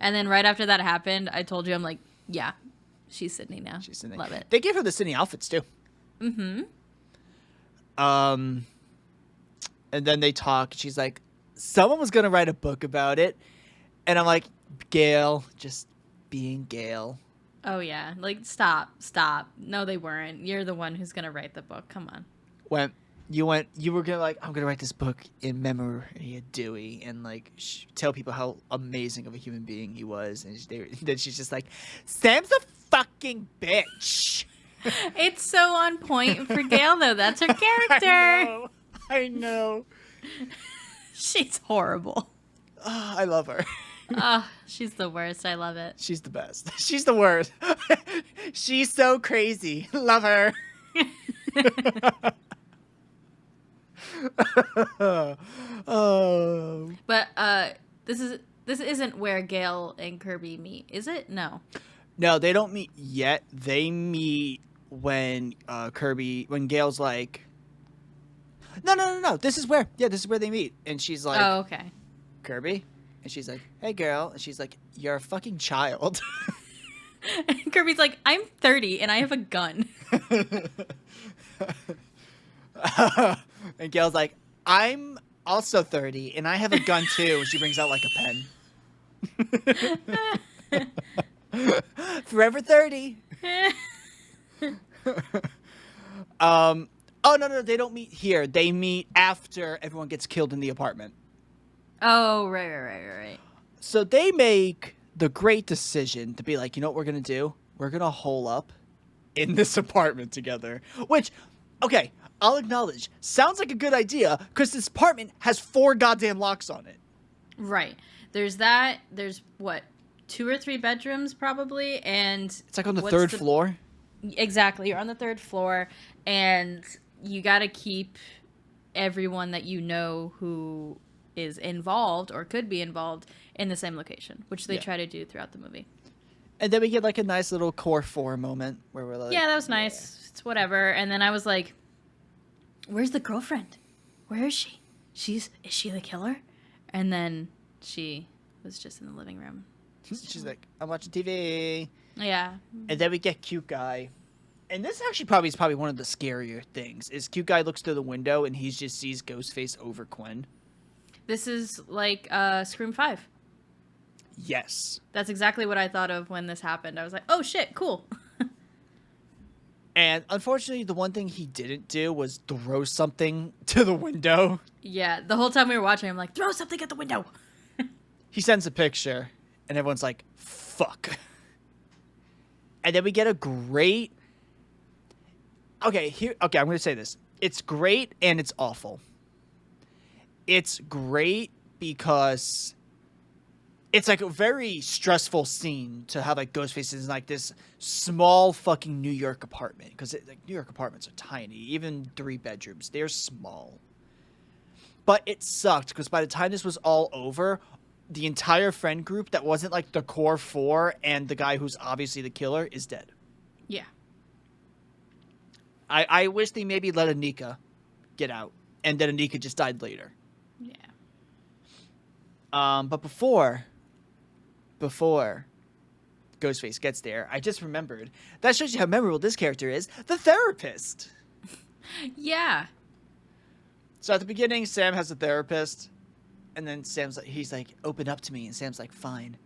And then right after that happened, I told you, I'm like, yeah, she's Sydney now. She's Sydney. Love it. They gave her the Sydney outfits too. Mm-hmm. And then they talk. She's like, someone was gonna write a book about it, and I'm like, Gail, just being Gail. Oh yeah, like stop. No, they weren't. You're the one who's gonna write the book. Come on. You were gonna like, I'm gonna write this book in memory of Dewey, and like tell people how amazing of a human being he was, and then she's just like, Sam's a fucking bitch. It's so on point for Gail though. That's her character. I know. She's horrible. Oh, I love her. She's the worst. I love it. She's the best. She's the worst. She's so crazy. Love her. Oh. But this isn't where Gail and Kirby meet, is it? No. No, they don't meet yet. They meet when when Gail's like, no. This is where they meet. And she's like, oh, okay. Kirby? And she's like, hey, girl. And she's like, you're a fucking child. And Kirby's like, I'm 30 and I have a gun. And Gail's like, I'm also 30 and I have a gun too. And she brings out like a pen. Forever 30. Oh no, they don't meet here. They meet after everyone gets killed in the apartment. Oh, right. So they make the great decision to be like, you know what we're gonna do? We're gonna hole up in this apartment together. Which, okay, I'll acknowledge, sounds like a good idea because this apartment has 4 goddamn locks on it. Right. There's that. There's what, 2 or 3 bedrooms probably, and it's like on the 3rd floor. Exactly. You're on the 3rd floor, and you got to keep everyone that you know who is involved or could be involved in the same location, which they try to do throughout the movie. And then we get like a nice little core 4 moment where we're like, yeah, that was nice. It's whatever. And then I was like, where's the girlfriend? Where is she? Is she the killer? And then she was just in the living room. She's like, I'm watching TV. Yeah. And then we get Cute Guy. And this actually is probably one of the scarier things. Is Cute Guy looks through the window and he just sees Ghostface over Quinn. This is like Scream 5. Yes. That's exactly what I thought of when this happened. I was like, oh shit, cool. And unfortunately, the one thing he didn't do was throw something to the window. Yeah, the whole time we were watching, I'm like, throw something at the window. He sends a picture, and everyone's like, fuck. And then we get a great... Okay, I'm going to say this. It's great, and it's awful. It's great because it's like a very stressful scene to have like Ghostface in like this small fucking New York apartment, because like New York apartments are tiny, even 3 bedrooms, they're small. But it sucked because by the time this was all over, the entire friend group that wasn't like the core 4 and the guy who's obviously the killer is dead. Yeah. I wish they maybe let Anika get out, and then Anika just died later. Yeah. But before Ghostface gets there, I just remembered. That shows you how memorable this character is. The therapist. Yeah. So at the beginning, Sam has a therapist, and then he's like, open up to me, and Sam's like, fine.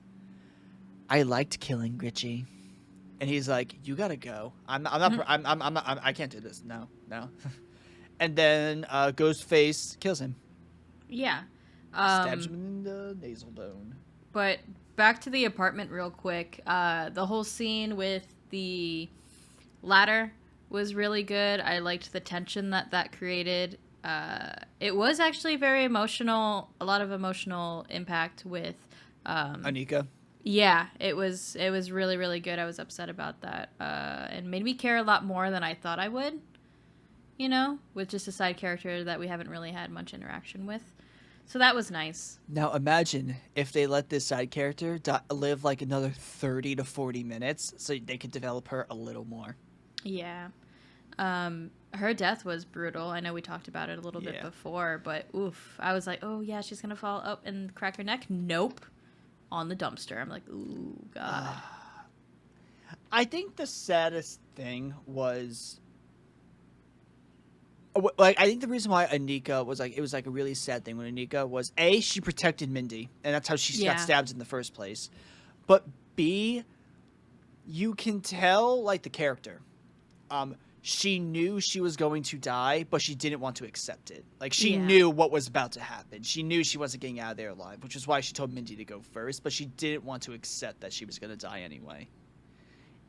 I liked killing Richie. And he's like, you gotta go. I can't do this. No. And then Ghostface kills him. Yeah. Stabs him in the nasal bone. But back to the apartment real quick. The whole scene with the ladder was really good. I liked the tension that created. It was actually very emotional. A lot of emotional impact with Anika. Yeah, it was really, really good. I was upset about that. And made me care a lot more than I thought I would, with just a side character that we haven't really had much interaction with. So that was nice. Now imagine if they let this side character live like another 30 to 40 minutes so they could develop her a little more. Yeah. Her death was brutal. I know we talked about it a little bit before, but oof. I was like, oh yeah, she's going to fall up and crack her neck. Nope. On the dumpster. I'm like, ooh, God. I think the saddest thing was... Like, I think the reason why Anika was like, it was like a really sad thing when Anika was A, she protected Mindy, and that's how she got stabbed in the first place. But B, you can tell like the character. She knew she was going to die, but she didn't want to accept it. Like she knew what was about to happen. She knew she wasn't getting out of there alive, which is why she told Mindy to go first, but she didn't want to accept that she was going to die anyway.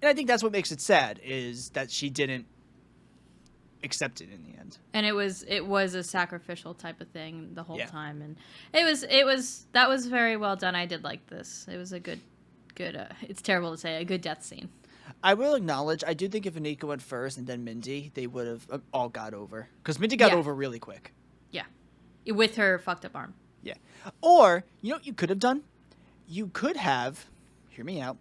And I think that's what makes it sad, is that she didn't accept it in the end. And it was a sacrificial type of thing the whole time, and that was very well done. I did like this. It was a good it's terrible to say, a good death scene. I will acknowledge, I do think if Anika went first and then Mindy, they would have all got over, because Mindy got over really quick. Yeah, with her fucked up arm. Yeah. Or you know what you could have done? You could have, hear me out,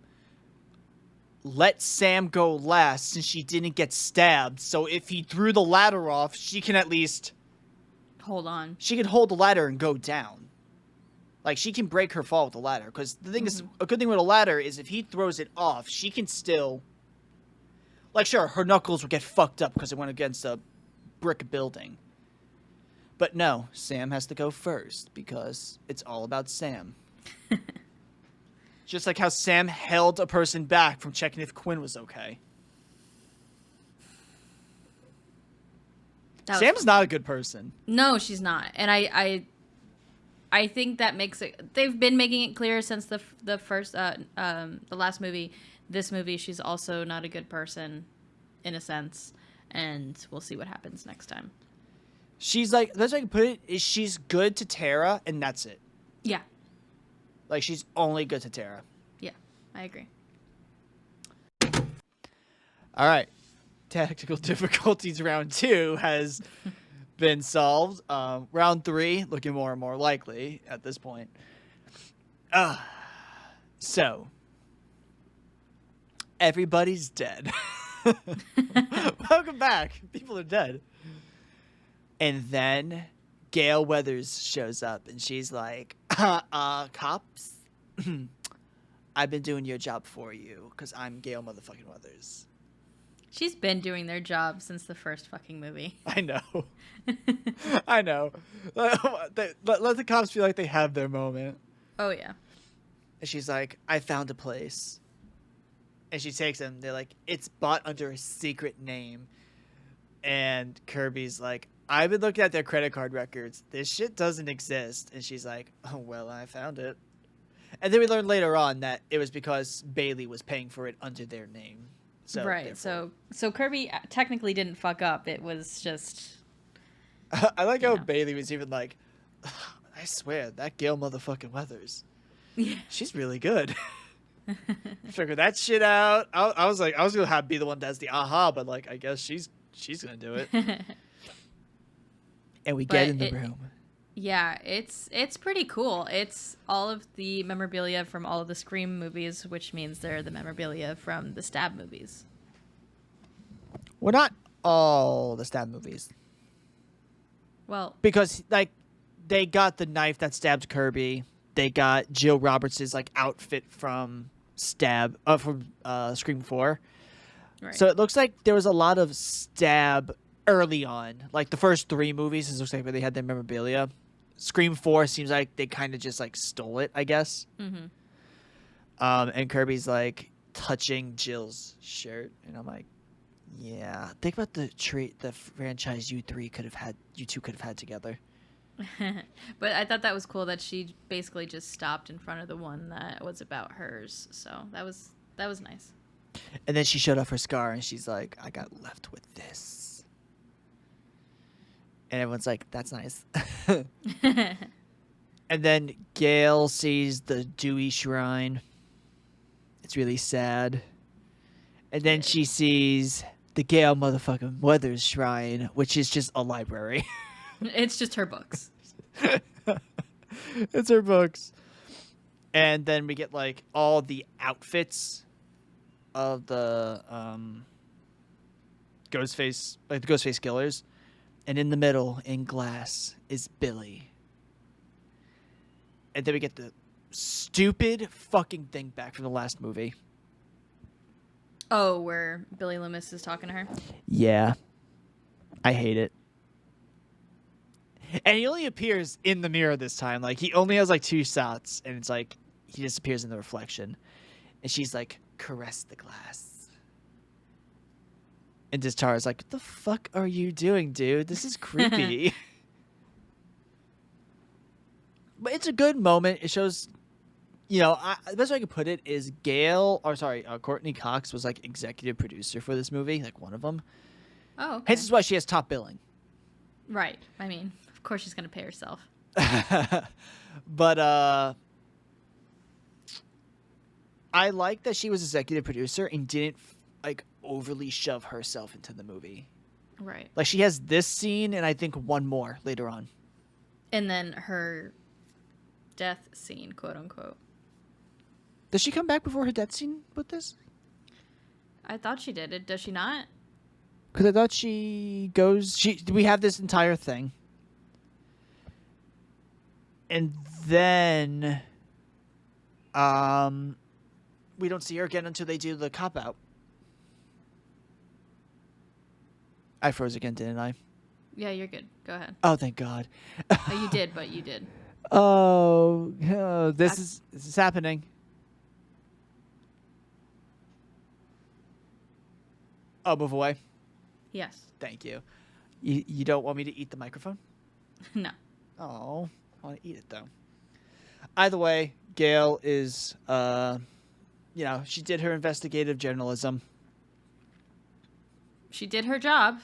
let Sam go last since she didn't get stabbed. So if he threw the ladder off, she can at least hold on. She can hold the ladder and go down. Like, she can break her fall with the ladder. Because the thing is, a good thing with a ladder is if he throws it off, she can still... Like, sure, her knuckles would get fucked up because it went against a brick building. But no, Sam has to go first because it's all about Sam. Just like how Sam held a person back from checking if Quinn was okay. Sam's not a good person. No, she's not. And I think that makes it... They've been making it clear since the first... the last movie. This movie, she's also not a good person, in a sense. And we'll see what happens next time. She's like... The best way I can put it is she's good to Tara, and that's it. Yeah. Like, she's only good to Tara. Yeah, I agree. All right. Technical difficulties round 2 has been solved. Round 3, looking more and more likely at this point. So, everybody's dead. Welcome back. People are dead. And then Gale Weathers shows up, and she's like, cops? I've been doing your job for you, because I'm Gale motherfucking Weathers. She's been doing their job since the first fucking movie. I know. I know. Let the cops feel like they have their moment. Oh, yeah. And she's like, I found a place. And she takes them. They're like, it's bought under a secret name. And Kirby's like, I've been looking at their credit card records. This shit doesn't exist. And she's like, oh, well, I found it. And then we learned later on that it was because Bailey was paying for it under their name. So, right. therefore. So Kirby technically didn't fuck up. It was just... I like how Bailey was even like, I swear, that Gale motherfucking Weathers. Yeah. She's really good. Figure that shit out. I was like, I was going to be the one that does the aha, but like, I guess she's going to do it. And we get in the room. Yeah, it's pretty cool. It's all of the memorabilia from all of the Scream movies, which means they're the memorabilia from the Stab movies. Well, not all the Stab movies. Well, because like they got the knife that stabbed Kirby. They got Jill Roberts' like outfit from Scream 4. right. So it looks like there was a lot of Stab early on. Like the first 3 movies, it looks like where they had their memorabilia. Scream 4 seems like they kind of just like stole it, I guess. Mm-hmm. And Kirby's like touching Jill's shirt, and I'm like, yeah. Think about the franchise you two could have had together. But I thought that was cool that she basically just stopped in front of the one that was about hers. So that was nice. And then she showed off her scar, and she's like, I got left with this. And everyone's like, that's nice. And then Gale sees the Dewey Shrine. gets really sad. And then she sees the Gale motherfucking Weathers Shrine, which is just a library. It's just her books. It's her books. And then we get like all the outfits of the Ghostface killers. And in the middle, in glass, is Billy. And then we get the stupid fucking thing back from the last movie. Oh, where Billy Loomis is talking to her? Yeah. I hate it. And he only appears in the mirror this time. Like, he only has, like, 2 shots, and it's like, he just appears in the reflection. And she's like, caress the glass. And just Tara's like, what the fuck are you doing, dude? This is creepy. But it's a good moment. It shows, you know, the best way I could put it is Courtney Cox was, like, executive producer for this movie, like, one of them. Oh, okay. Hence is why she has top billing. Right. I mean, of course she's going to pay herself. But I like that she was executive producer and didn't like overly shove herself into the movie. Right. Like she has this scene and I think one more later on. And then her death scene, quote unquote. Does she come back before her death scene with this? I thought she did. Does she not? Because I thought we have this entire thing. And then we don't see her again until they do the cop out. I froze again, didn't I? Yeah, you're good. Go ahead. Oh, thank God. Oh, you did, but you did. This is happening. Oh, move away. Yes. Thank you. You don't want me to eat the microphone? No. Oh, I want to eat it though. Either way, Gail is, she did her investigative journalism. She did her job,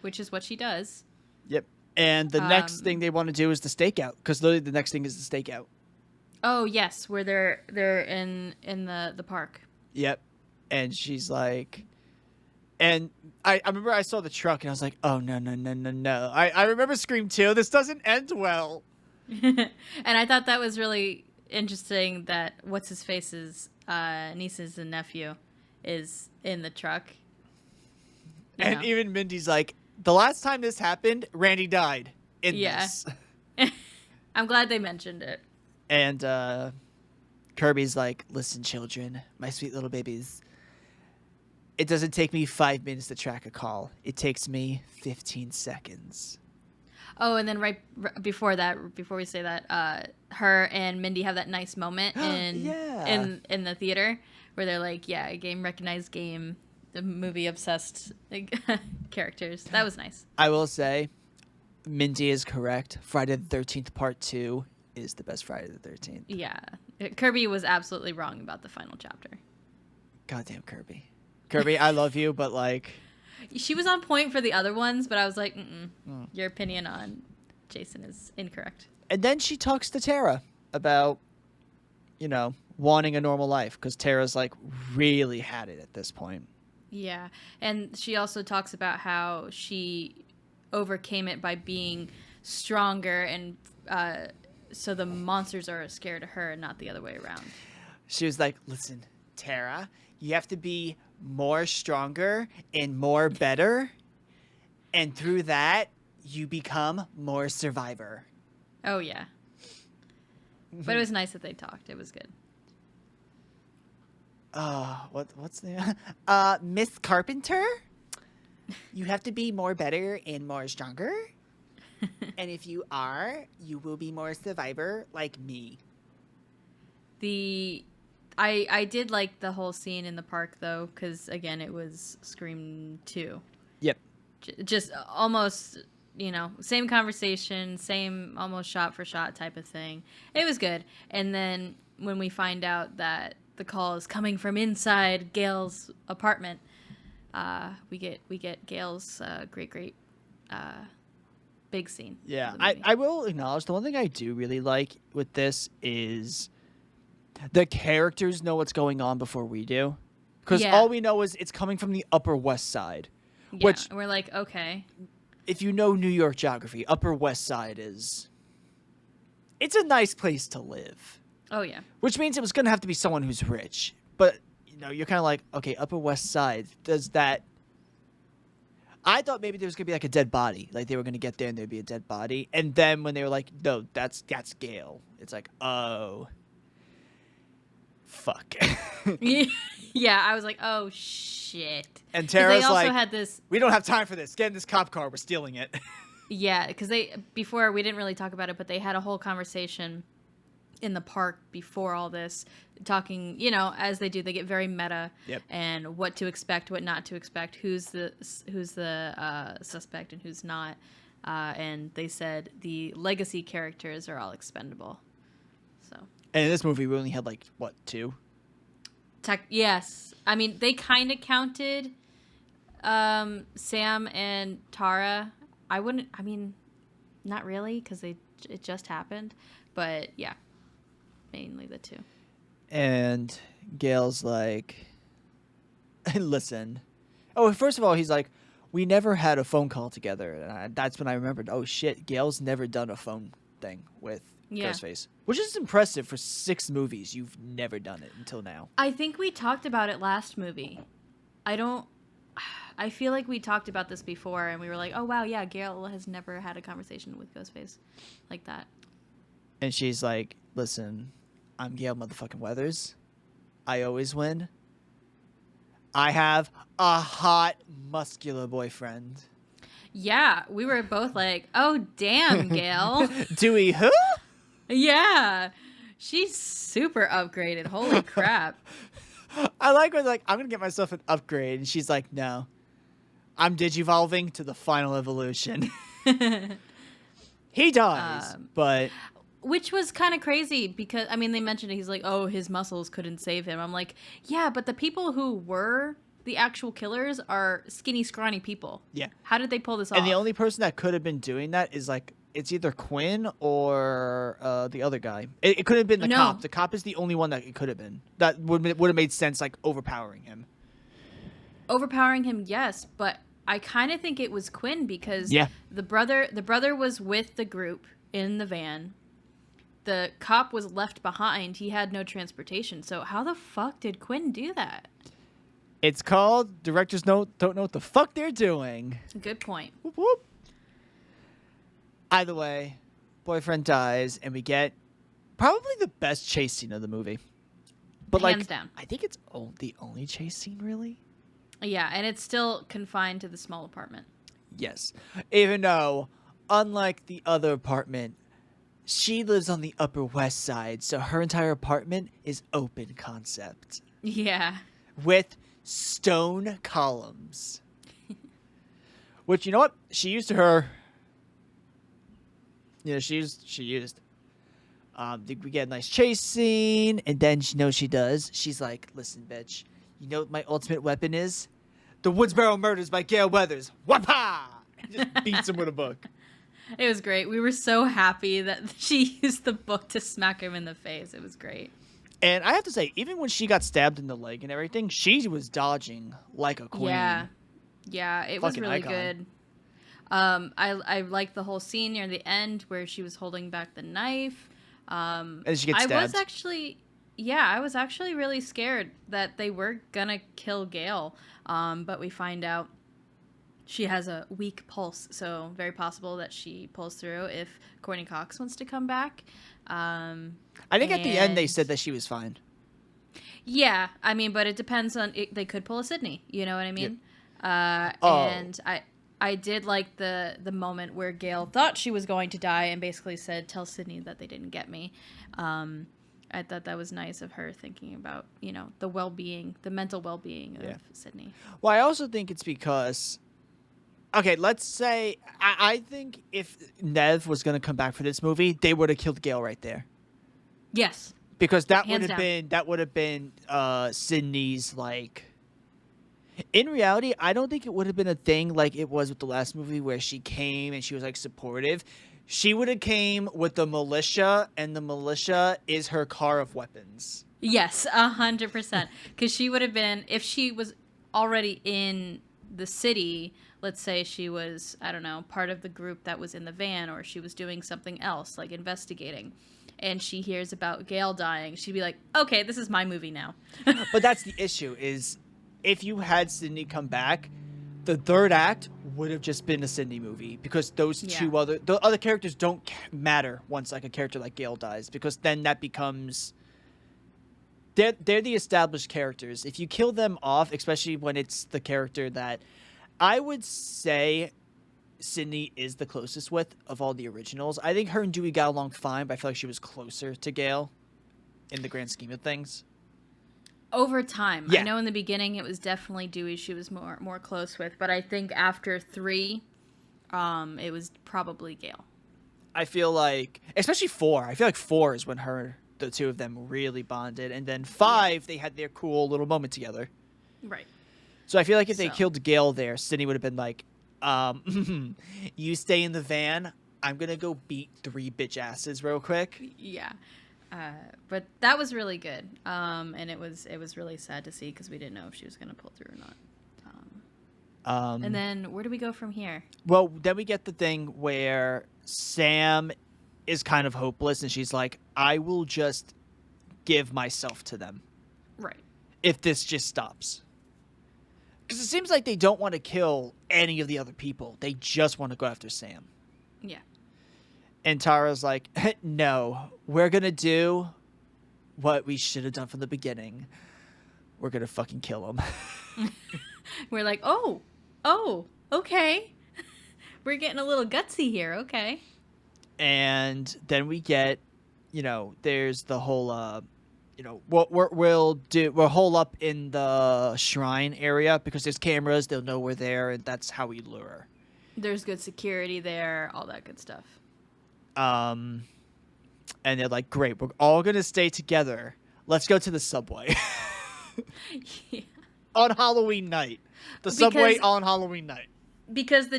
which is what she does. Yep. And the next thing they want to do is the stakeout, because literally the next thing is the stakeout. Oh yes, where they're in the park. Yep. And she's like, and I remember I saw the truck and I was like, oh no. I remember Scream 2. This doesn't end well. And I thought that was really interesting that what's his face's nieces and nephew is in the truck. And even Mindy's like, the last time this happened, Randy died in this. I'm glad they mentioned it. And Kirby's like, listen, children, my sweet little babies. It doesn't take me 5 minutes to track a call. It takes me 15 seconds. Oh, and then right before we say that, her and Mindy have that nice moment in the theater where they're like, yeah, game recognized game, the movie obsessed characters. That was nice. I will say, Mindy is correct. Friday the 13th Part 2 is the best Friday the 13th. Yeah. Kirby was absolutely wrong about the final chapter. Goddamn Kirby. Kirby, I love you, but like... She was on point for the other ones, but I was like, your opinion on Jason is incorrect. And then she talks to Tara about, wanting a normal life, because Tara's like really had it at this point. Yeah. And she also talks about how she overcame it by being stronger, and so the monsters are scared of her and not the other way around. She was like, listen, Tara, you have to be more stronger and more better, and through that you become more survivor. Oh yeah. But it was nice that they talked. It was good. What's the Miss Carpenter, you have to be more better and more stronger, and if you are, you will be more survivor like me. I did like the whole scene in the park, though, because, again, it was Scream 2. Yep. Just almost, same conversation, same almost shot-for-shot type of thing. It was good. And then when we find out that the call is coming from inside Gail's apartment, we get Gail's great big scene. Yeah, I will acknowledge the one thing I do really like with this is the characters know what's going on before we do. Because Yeah. all we know is it's coming from the Upper West Side. Yeah, Which, we're like, okay. if you know New York geography, Upper West Side it's a nice place to live. Oh, yeah. Which means it was going to have to be someone who's rich. But, you're kind of like, okay, Upper West Side, does that... I thought maybe there was going to be like a dead body. Like they were going to get there and there'd be a dead body. And then when they were like, no, that's Gail. It's like, oh... Fuck. Yeah, I was like, oh, shit. And Tara's they also like, had this... we don't have time for this. Get in this cop car. We're stealing it. Yeah, because before, we didn't really talk about it, but they had a whole conversation in the park before all this, talking, as they do, they get very meta. Yep. And what to expect, what not to expect, who's the suspect and who's not. And they said the legacy characters are all expendable. So. And in this movie, we only had like, what, 2? Yes. I mean, they kind of counted Sam and Tara. Not really, because it just happened. But yeah, mainly the 2. And Gail's like, listen. Oh, first of all, he's like, we never had a phone call together. And that's when I remembered, oh shit, Gail's never done a phone thing with Ghostface. Which is impressive for 6 movies. You've never done it until now. I think we talked about it last movie. I feel like we talked about this before, and we were like, oh, wow, yeah, Gail has never had a conversation with Ghostface like that. And she's like, listen, I'm Gail motherfucking Weathers. I always win. I have a hot, muscular boyfriend. Yeah, we were both like, oh, damn, Gail. Dewey who? Yeah, she's super upgraded. Holy crap. I like when like, I'm going to get myself an upgrade. And she's like, no. I'm digivolving to the final evolution. He dies, but... Which was kind of crazy because, I mean, they mentioned it. He's like, oh, his muscles couldn't save him. I'm like, yeah, but the people who were the actual killers are skinny, scrawny people. Yeah. How did they pull this off? And the only person that could have been doing that is like, it's either Quinn or the other guy. It could have been the cop. The cop is the only one that it could have been. That would have made sense, like overpowering him. Overpowering him, yes, but I kind of think it was Quinn because the brother was with the group in the van. The cop was left behind. He had no transportation. So how the fuck did Quinn do that? It's called directors don't know what the fuck they're doing. Good point. Whoop, whoop. Either way, boyfriend dies, and we get probably the best chase scene of the movie. But Hands down. I think it's the only chase scene, really. Yeah, and it's still confined to the small apartment. Yes. Even though, unlike the other apartment, she lives on the Upper West Side, so her entire apartment is open concept. Yeah. With stone columns. Which, you know what? She used to her... You know, she used. We get a nice chase scene, and then she does. She's like, listen, bitch, you know what my ultimate weapon is? The Woodsboro Murders by Gail Weathers. Wapa! Just beats him with a book. It was great. We were so happy that she used the book to smack him in the face. It was great. And I have to say, even when she got stabbed in the leg and everything, she was dodging like a queen. Yeah, it was really good. I liked the whole scene near the end where she was holding back the knife. And she gets stabbed. I was actually really scared that they were gonna kill Gail. But we find out she has a weak pulse, so very possible that she pulls through if Courtney Cox wants to come back. I think at the end they said that she was fine. Yeah, I mean, but it depends on they could pull a Sydney. You know what I mean? Yep. And I did like the moment where Gail thought she was going to die and basically said, "Tell Sydney that they didn't get me." I thought that was nice of her thinking about, the well-being, the mental well-being of Sydney. Well, I also think it's because, okay, let's say, I think if Nev was going to come back for this movie, they would have killed Gail right there. Yes. Because that would have been Sydney's, like... In reality, I don't think it would have been a thing like it was with the last movie where she came and she was, like, supportive. She would have came with the militia, and the militia is her car of weapons. Yes, 100%. Because she would have been, if she was already in the city, let's say she was, I don't know, part of the group that was in the van, or she was doing something else, like investigating, and she hears about Gail dying, she'd be like, okay, this is my movie now. But that's the issue, is if you had Sydney come back, the third act would have just been a Sydney movie, because those the other characters don't matter once like a character like Gail dies, because then that becomes... They're the established characters. If you kill them off, especially when it's the character that I would say Sydney is the closest with of all the originals. I think her and Dewey got along fine, but I feel like she was closer to Gail in the grand scheme of things. Over time. Yeah. I know in the beginning it was definitely Dewey she was more close with, but I think after 3, it was probably Gail. I feel like, especially 4, I feel like 4 is when the two of them really bonded, and then 5 they had their cool little moment together. Right. So I feel like if they killed Gail there, Sydney would have been like, you stay in the van, I'm gonna go beat 3 bitch asses real quick. Yeah. But that was really good. And it was really sad to see, because we didn't know if she was gonna pull through or not. And then where do we go from here? Well, then we get the thing where Sam is kind of hopeless, and she's like, I will just give myself to them. Right. If this just stops. Because it seems like they don't want to kill any of the other people. They just want to go after Sam. Yeah. And Tara's like, no, we're going to do what we should have done from the beginning. We're going to fucking kill him. We're like, oh, okay. We're getting a little gutsy here. Okay. And then we get, there's the whole, we'll hole up in the shrine area because there's cameras. They'll know we're there, and that's how we lure her. There's good security there, all that good stuff. And they're like, great, we're all going to stay together. Let's go to the subway. Yeah. On Halloween night. Subway on Halloween night. Because the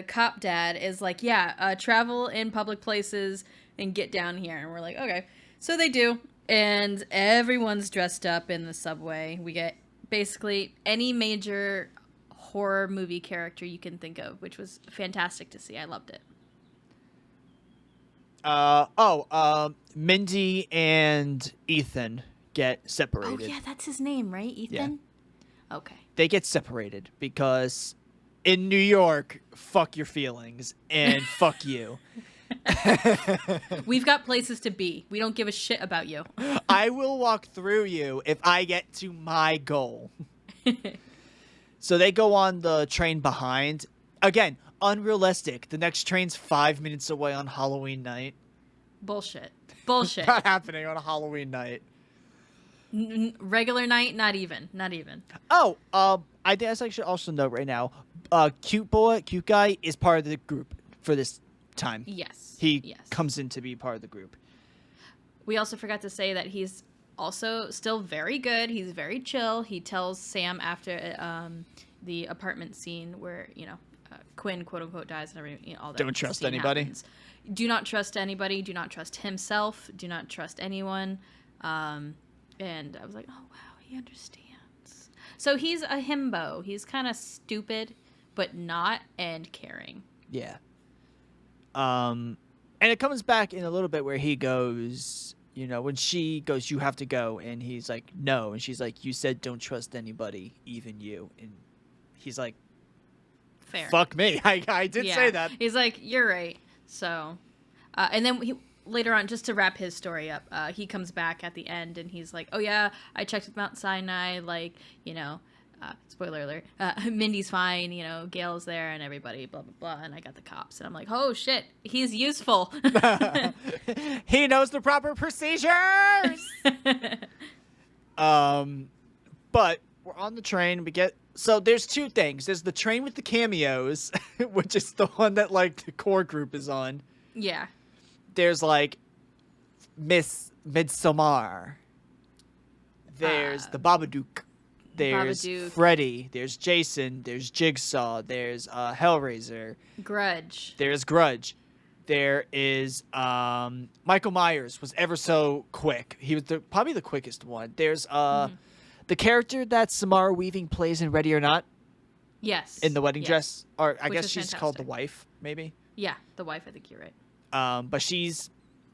cop dad is like, yeah, travel in public places and get down here. And we're like, okay. So they do. And everyone's dressed up in the subway. We get basically any major horror movie character you can think of, which was fantastic to see. I loved it. Mindy and Ethan get separated. Oh, yeah, that's his name, right? Ethan? Yeah. Okay. They get separated because in New York, fuck your feelings and fuck you. We've got places to be. We don't give a shit about you. I will walk through you if I get to my goal. So they go on the train behind. Again, unrealistic. The next train's 5 minutes away on Halloween night. Bullshit. Not happening on a Halloween night. Regular night, not even. Oh, I guess I should also note right now, cute guy is part of the group for this time. Yes. He comes in to be part of the group. We also forgot to say that he's also still very good. He's very chill. He tells Sam after the apartment scene where, Quinn, quote unquote, dies and everything, all that. Don't trust anybody. Happens. Do not trust anybody. Do not trust himself. Do not trust anyone. And I was like, oh, wow, he understands. So he's a himbo. He's kind of stupid, but not, and caring. Yeah. And it comes back in a little bit where he goes, when she goes, you have to go. And he's like, no. And she's like, you said don't trust anybody, even you. And he's like, fair. Fuck me. I did say that. He's like, you're right. So, and then later on, just to wrap his story up, he comes back at the end and he's like, oh yeah, I checked with Mount Sinai, like, spoiler alert, Mindy's fine, Gail's there and everybody, blah, blah, blah, and I got the cops. And I'm like, oh shit, he's useful. He knows the proper procedures! But we're on the train, so there's 2 things. There's the train with the cameos, which is the one that, like, the core group is on. Yeah. There's, like, Miss Midsommar. There's the Babadook. There's Freddy. There's Jason. There's Jigsaw. There's Hellraiser. Grudge. There's Grudge. There is Michael Myers was ever so quick. He was probably the quickest one. There's the character that Samara Weaving plays in Ready or Not. Yes. In the wedding dress, or I Which guess was she's called the wife, maybe. Yeah, the wife. I think you're right. But she's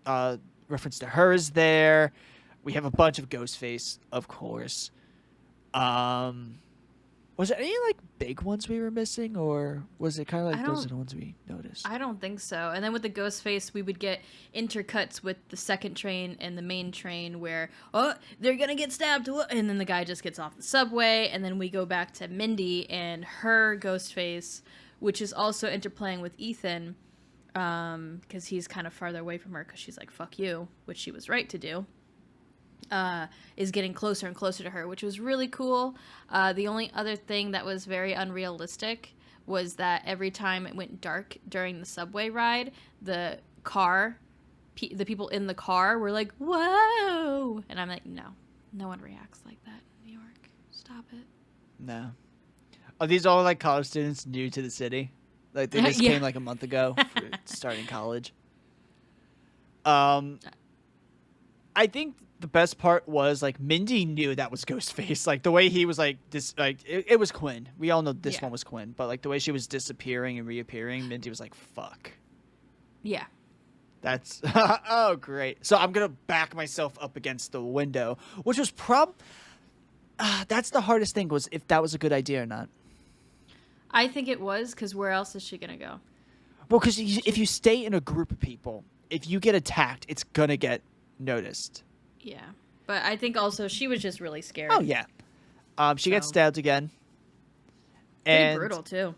reference to her is there. We have a bunch of Ghostface, of course. Was there any like big ones we were missing, or was it kind of like those are the ones we noticed? I don't think so. And then with the Ghostface, we would get intercuts with the second train and the main train where, oh, they're going to get stabbed. And then the guy just gets off the subway. And then we go back to Mindy and her Ghostface, which is also interplaying with Ethan because he's kind of farther away from her because she's like, fuck you, which she was right to do. Is getting closer and closer to her, which was really cool. The only other thing that was very unrealistic was that every time it went dark during the subway ride, the people in the car were like, whoa! And I'm like, no one reacts like that in New York. Stop it. No. Are these all like college students new to the city? Like they just came like a month ago for starting college? I think the best part was like Mindy knew that was Ghostface. Like the way he was like this, like it was Quinn. We all know this one was Quinn, but like the way she was disappearing and reappearing, Mindy was like, "Fuck." Yeah. That's oh great. So I'm gonna back myself up against the window, which was that's the hardest thing was if that was a good idea or not. I think it was because where else is she gonna go? Well, because if you stay in a group of people, if you get attacked, it's gonna get noticed. Yeah, but I think also she was just really scared. Oh yeah, she gets stabbed again. Pretty brutal too.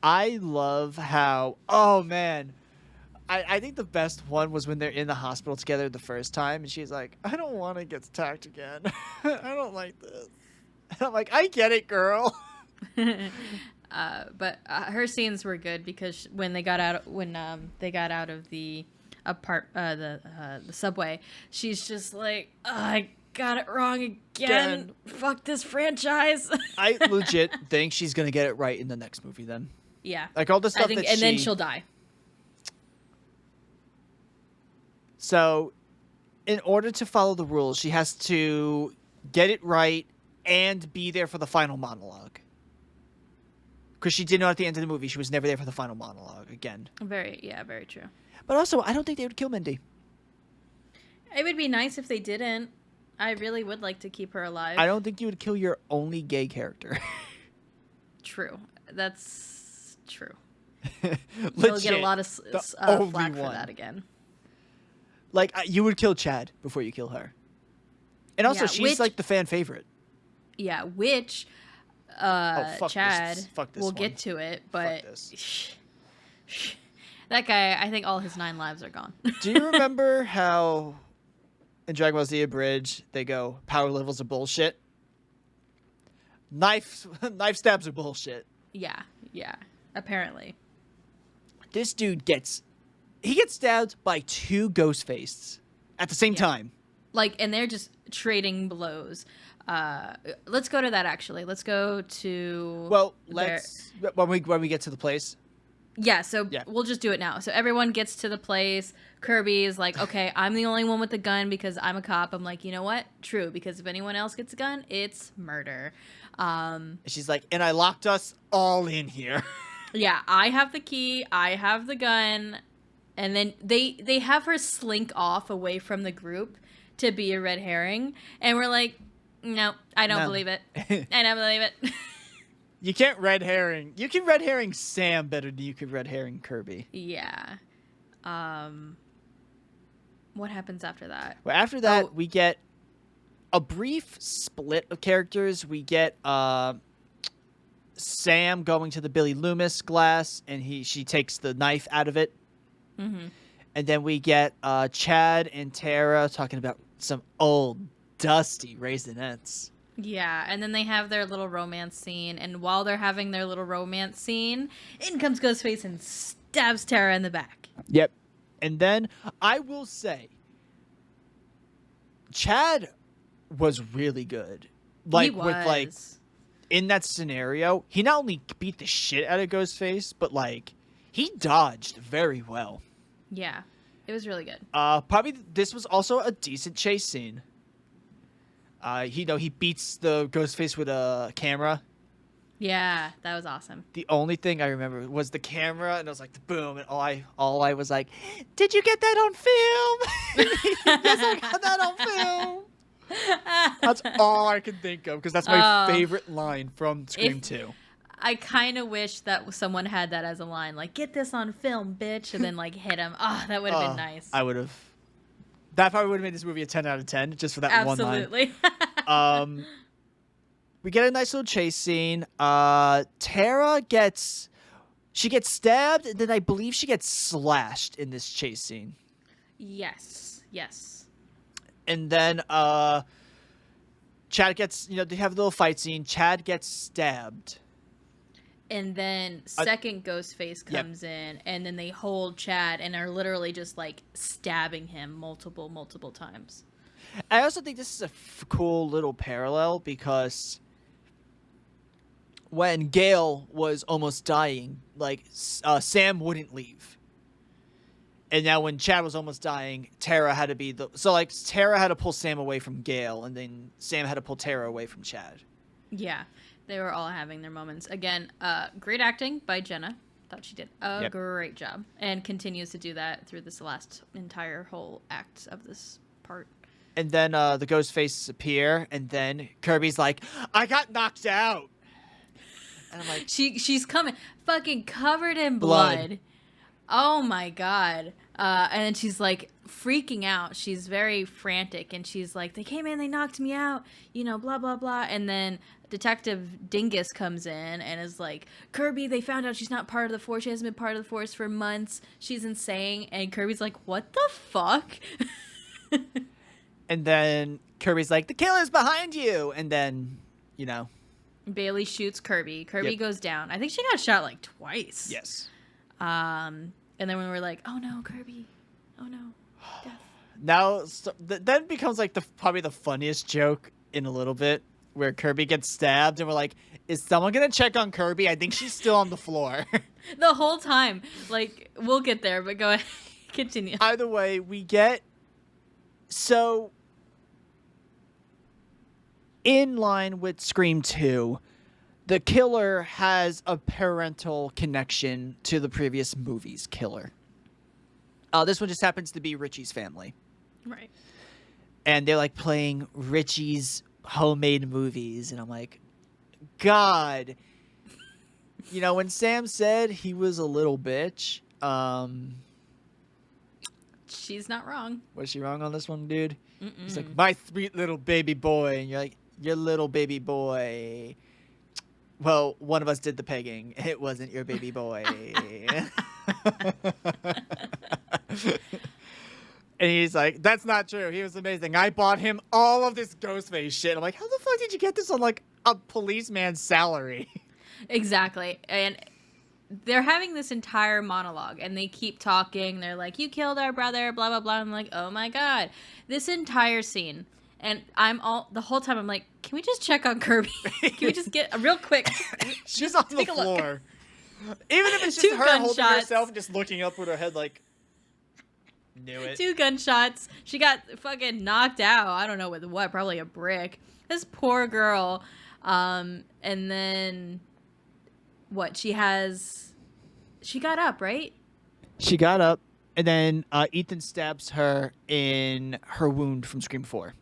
I love how. Oh man, I think the best one was when they're in the hospital together the first time, and she's like, "I don't want to get attacked again. I don't like this." And I'm like, "I get it, girl." But her scenes were good because when they got out of the the subway, she's just like, oh, I got it wrong again. Fuck this franchise. I legit think she's gonna get it right in the next movie then. Yeah, like all the stuff then she'll die. So in order to follow the rules, she has to get it right and be there for the final monologue, because she did know at the end of the movie she was never there for the final monologue again. Very true. But also, I don't think they would kill Mindy. It would be nice if they didn't. I really would like to keep her alive. I don't think you would kill your only gay character. True. That's true. We'll get a lot of flack for that again. Like, you would kill Chad before you kill her. And also, she's like the fan favorite. Yeah, which Chad, we'll get to it, but that guy, I think all his 9 lives are gone. Do you remember how in Dragon Ball Z Abridged they go, power levels are bullshit? Knife stabs are bullshit. Yeah, apparently. This dude gets stabbed by 2 Ghostfaces at the same time. Like, and they're just trading blows. Let's go to that, actually. Let's go to... Well, when we get to the place. Yeah, we'll just do it now. So everyone gets to the place. Kirby is like, okay, I'm the only one with the gun because I'm a cop. I'm like, you know what? True, because if anyone else gets a gun, it's murder. She's like, and I locked us all in here. Yeah, I have the key. I have the gun. And then they have her slink off away from the group to be a red herring. And we're like, no, I don't believe it. I don't believe it. You can't red herring. You can red herring Sam better than you can red herring Kirby. Yeah. What happens after that? Well, after that, we get a brief split of characters. We get Sam going to the Billy Loomis glass, and she takes the knife out of it. Mm-hmm. And then we get Chad and Tara talking about some old, dusty Raisinets. Yeah, and then they have their little romance scene, and while they're having their little romance scene, in comes Ghostface and stabs Tara in the back. Yep. And then, I will say, Chad was really good. Like, he was. With, like, in that scenario, he not only beat the shit out of Ghostface, but, like, he dodged very well. Yeah, it was really good. Probably this was also a decent chase scene. He beats the Ghostface with a camera. Yeah, that was awesome. The only thing I remember was the camera, and I was like, the boom, and all I was like, did you get that on film? Yes, I got that on film. That's all I can think of, because that's my favorite line from Scream 2. I kind of wish that someone had that as a line, like, get this on film, bitch, and then, like, hit him. Oh, that would have been nice. I would have. That probably would have made this movie a 10 out of 10, just for that one line. Absolutely. We get a nice little chase scene. Tara gets stabbed, and then I believe she gets slashed in this chase scene. Yes. And then Chad gets, they have a little fight scene. Chad gets stabbed. And then second Ghostface comes in, and then they hold Chad and are literally just, like, stabbing him multiple times. I also think this is a cool little parallel, because when Gail was almost dying, like, Sam wouldn't leave. And now when Chad was almost dying, Tara had to be Tara had to pull Sam away from Gail, and then Sam had to pull Tara away from Chad. Yeah, they were all having their moments. Again, great acting by Jenna. Thought she did a great job, and continues to do that through this last entire whole act of this part. And then the ghost faces appear, and then Kirby's like, I got knocked out. And I'm like, she's coming, fucking covered in blood. Oh my god. And then she's like freaking out. She's very frantic, and she's like, they came in, they knocked me out, blah blah blah. And then Detective Dingus comes in and is like, Kirby, they found out she's not part of the force. She hasn't been part of the force for months. She's insane. And Kirby's like, what the fuck? And then Kirby's like, the killer's behind you. And then, Bailey shoots Kirby. Kirby goes down. I think she got shot like twice. Yes. And then when we're like, oh no, Kirby. Oh no. Death. Now, that becomes like probably the funniest joke in a little bit, where Kirby gets stabbed and we're like, is someone going to check on Kirby? I think she's still on the floor. The whole time. Like, we'll get there, but go ahead. Continue. Either way, we get... So, in line with Scream 2, the killer has a parental connection to the previous movie's killer. This one just happens to be Richie's family. Right. And they're like playing Richie's homemade movies, and I'm like, God. When Sam said he was a little bitch, she's not wrong. Was she wrong on this one, dude? He's like, my sweet little baby boy, and you're like, your little baby boy. Well, one of us did the pegging. It wasn't your baby boy. And he's like, that's not true. He was amazing. I bought him all of this Ghostface shit. I'm like, how the fuck did you get this on, like, a policeman's salary? Exactly. And they're having this entire monologue, and they keep talking. They're like, you killed our brother, blah, blah, blah. I'm like, oh my God. This entire scene. And the whole time I'm like, can we just check on Kirby? Can we just get a real quick? She's on the floor. Even if it's just her holding herself and just looking up with her head like, knew it. 2 gunshots. She got fucking knocked out. I don't know with what, probably a brick. This poor girl. And then what? She got up, right? She got up, and then Ethan stabs her in her wound from Scream 4.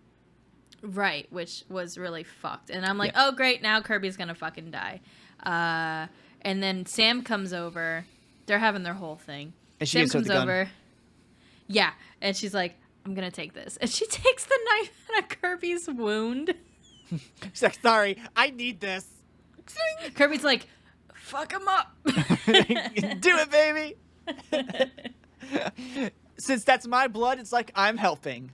Right, which was really fucked. And I'm like, oh, great, now Kirby's gonna fucking die. And then Sam comes over. They're having their whole thing. And she comes over. Gun. Yeah, and she's like, I'm gonna take this. And she takes the knife out of Kirby's wound. She's like, sorry, I need this. Kirby's like, fuck him up. Do it, baby. Since that's my blood, it's like I'm helping.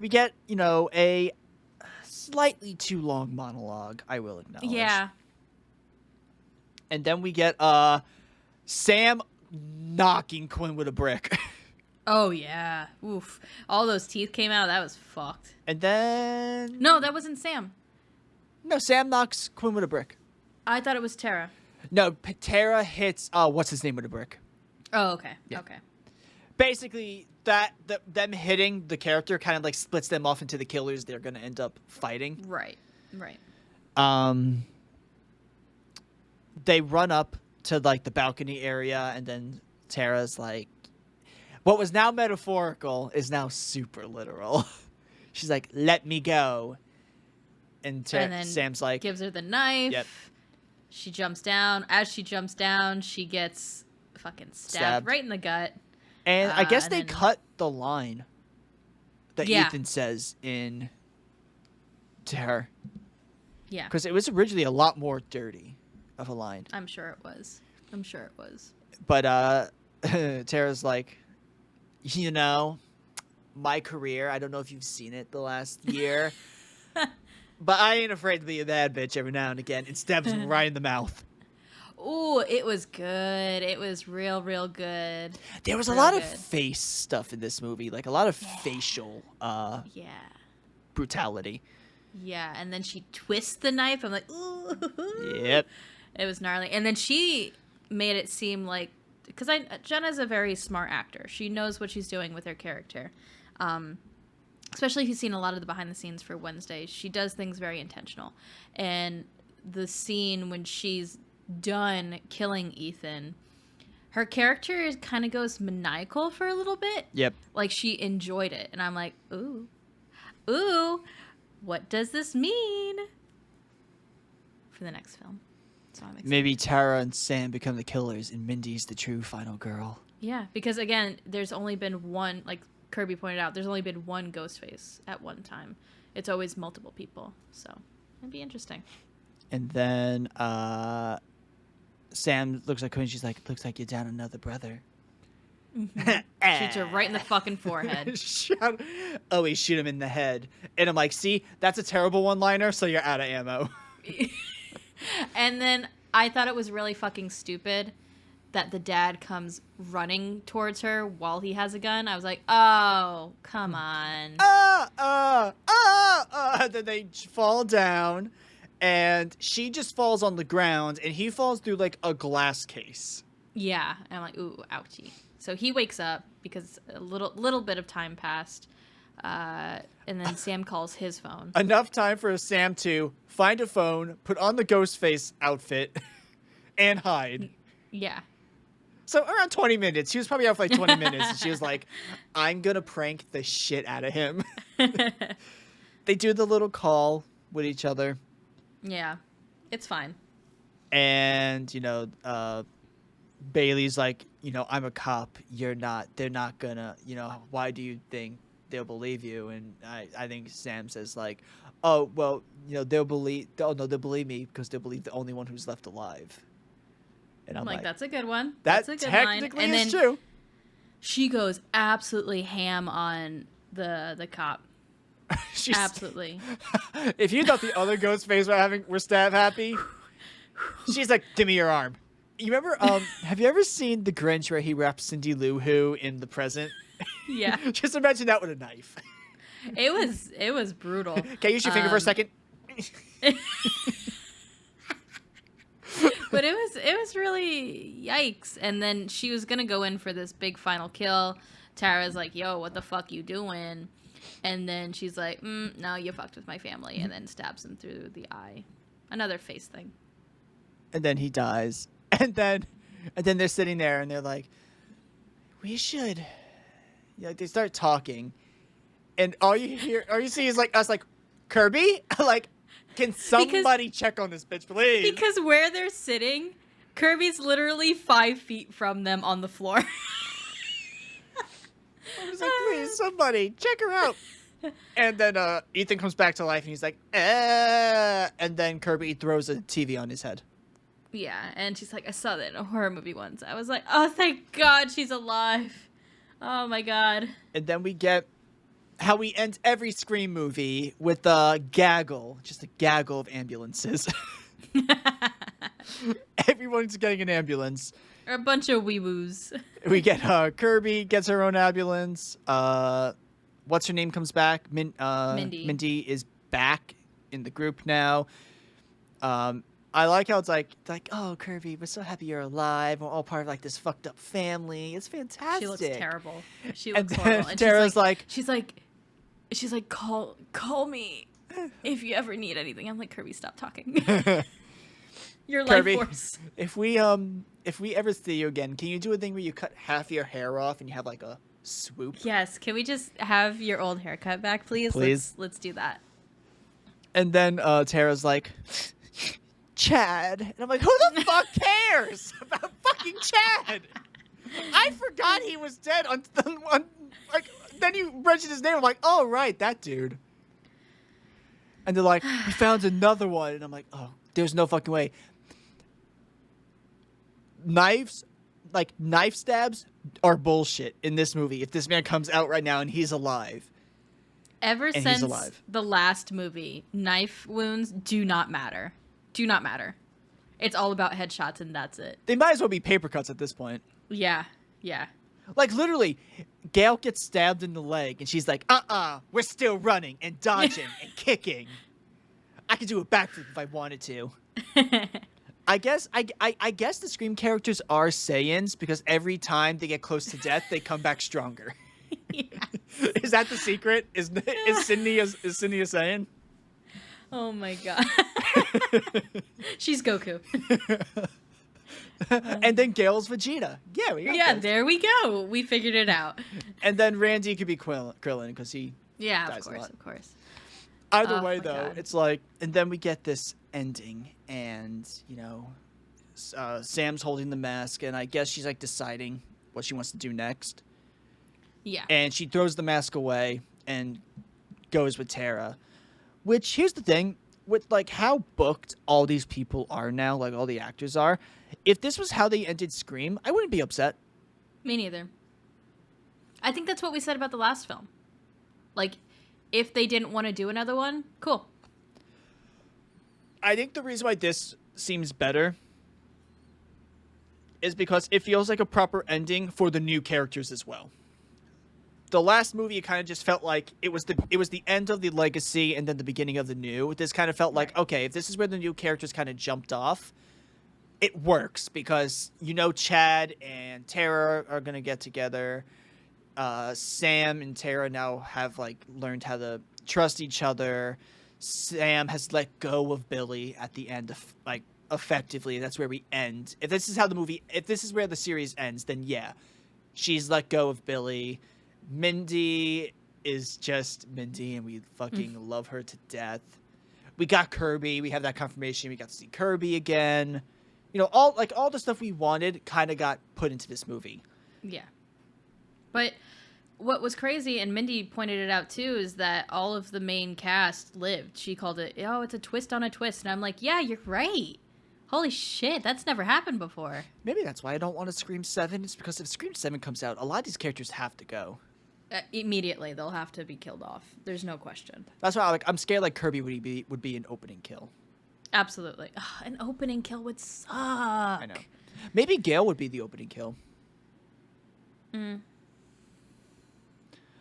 We get, a slightly too long monologue, I will acknowledge. Yeah. And then we get Sam knocking Quinn with a brick. Oh, yeah. Oof. All those teeth came out. That was fucked. And then... No, that wasn't Sam. No, Sam knocks Quinn with a brick. I thought it was Tara. No, Tara hits what's his name with a brick. Oh, okay. Yeah. Okay. Basically, them hitting the character kind of like splits them off into the killers they're gonna end up fighting. Right. Right. They run up to like the balcony area, and then Tara's like, what was now metaphorical is now super literal. She's like, "Let me go," and then Sam's like, gives her the knife. Yep. She jumps down. As she jumps down, she gets fucking stabbed right in the gut. And I guess and they then- cut the line that Yeah. Ethan says to her. Yeah. Because it was originally a lot more dirty of a line. I'm sure it was. But Tara's like, you know, my career, I don't know if you've seen it the last year, but I ain't afraid to be a bad bitch every now and again. It stabs him right in the mouth. Ooh, it was good. It was real good. There was a Real lot of good. face stuff in this movie, like a lot of facial Yeah. brutality. Yeah, and then she twists the knife. I'm like, ooh. Yep. It was gnarly. And then she made it seem like, because Jenna's a very smart actor. She knows what she's doing with her character. Especially if you've seen a lot of the behind the scenes for Wednesday. She does things very intentional. And the scene when she's done killing Ethan, her character kind of goes maniacal for a little bit. Yep. Like she enjoyed it. And I'm like, ooh, what does this mean for the next film? So I'm excited. Maybe Tara and Sam become the killers and Mindy's the true final girl. Yeah, because again, there's only been one, like Kirby pointed out, there's only been one Ghostface at one time. It's always multiple people. So it'd be interesting. And then Sam looks at her and she's like, looks like you're down another brother. Shoots her right in the fucking forehead. Oh, he shoot him in the head. And I'm like, see, that's a terrible one-liner, so you're out of ammo. And then I thought it was really fucking stupid that the dad comes running towards her while he has a gun. I was like, oh, come on. Then they fall down, and she just falls on the ground, and he falls through like a glass case. Yeah. And I'm like, ooh, ouchie. So he wakes up because a little bit of time passed. And then Sam calls his phone. Enough time for Sam to find a phone, put on the Ghostface outfit, and hide. Yeah. So around 20 minutes. She was probably out for like 20 minutes, and she was like, I'm going to prank the shit out of him. They do the little call with each other. Yeah. It's fine. And, Bailey's like, I'm a cop. You're not. They're not gonna, why do you think they'll believe you? And I think Sam says like, oh, well, they'll believe me because they'll believe the only one who's left alive. And I'm like, that's a good one. That That's a good technically line. And is then true. she goes absolutely ham on the cop. She's, Absolutely. If you thought the other Ghostface were stab happy, she's like, give me your arm. You remember, have you ever seen The Grinch where he wraps Cindy Lou Who in the present? Yeah. Just imagine that with a knife. It was brutal. Can you use your finger for a second? But it was really yikes. And then she was gonna go in for this big final kill. Tara's like, yo, what the fuck you doing? And then she's like, no, you fucked with my family, and then stabs him through the eye. Another face thing. And then he dies. And then they're sitting there and they're like, we should. They start talking. And all you see is like us like, Kirby? Like, can somebody check on this bitch, please? Because where they're sitting, Kirby's literally 5 feet from them on the floor. I was like, please, somebody, check her out. And then Ethan comes back to life and he's like, and then Kirby throws a TV on his head. Yeah, and she's like, I saw that in a horror movie once. I was like, oh, thank God she's alive. Oh, my God. And then we get how we end every Scream movie with a gaggle, just a gaggle of ambulances. Everyone's getting an ambulance. Or a bunch of wee-woos. We get Kirby gets her own ambulance. What's her name comes back? Mindy. Mindy. Mindy is back in the group now. I like how it's like, oh, Kirby, we're so happy you're alive. We're all part of like this fucked up family. It's fantastic. She looks terrible. She And looks then horrible. And Tara's like, she's like, call me if you ever need anything. I'm like, Kirby, stop talking. Your life Kirby, force. if we ever see you again, can you do a thing where you cut half your hair off and you have like a swoop? Yes. Can we just have your old haircut back, please? Please. Let's do that. And then Tara's like, Chad. And I'm like, who the fuck cares about fucking Chad? I forgot he was dead like, then you mentioned his name. I'm like, oh, right, that dude. And they're like, we found another one. And I'm like, oh, there's no fucking way. Knife stabs are bullshit in this movie. If this man comes out right now and he's alive. Ever since the last movie, knife wounds do not matter. Do not matter. It's all about headshots and that's it. They might as well be paper cuts at this point. Yeah. Yeah. Like, literally, Gail gets stabbed in the leg, and she's like, we're still running and dodging and kicking. I could do a backflip if I wanted to. I guess the Scream characters are Saiyans, because every time they get close to death, they come back stronger. Yes. Is that the secret? Is Sydney a Saiyan? Oh my god. She's Goku. And then Gail's Vegeta. Yeah, we got this. There we go. We figured it out. And then Randy could be Krillin because he dies a lot. Of course. Either way, though, God. it's like, and then we get this ending, and you know, Sam's holding the mask, and I guess she's like deciding what she wants to do next. Yeah. And she throws the mask away and goes with Tara. Which, here's the thing, with like how booked all these people are now, like all the actors are, if this was how they ended Scream, I wouldn't be upset. Me neither. I think that's what we said about the last film. Like, if they didn't want to do another one, cool. I think the reason why this seems better is because it feels like a proper ending for the new characters as well. The last movie, it kind of just felt like it was the end of the legacy and then the beginning of the new. This kind of felt like, okay, if this is where the new characters kind of jumped off, it works because, you know, Chad and Tara are going to get together. Sam and Tara now have, like, learned how to trust each other. Sam has let go of Billy at the end of, like, effectively. That's where we end. If this is where the series ends, then yeah. She's let go of Billy. Mindy is just Mindy, and we fucking love her to death. We got Kirby. We have that confirmation. We got to see Kirby again. You know, all the stuff we wanted kind of got put into this movie. Yeah. But what was crazy, and Mindy pointed it out too, is that all of the main cast lived. She called it, oh, it's a twist on a twist. And I'm like, yeah, you're right. Holy shit, that's never happened before. Maybe that's why I don't want a Scream 7. It's because if Scream 7 comes out, a lot of these characters have to go. Immediately, they'll have to be killed off. There's no question. That's why I'm scared like Kirby would be an opening kill. Absolutely. Ugh, an opening kill would suck. I know. Maybe Gale would be the opening kill.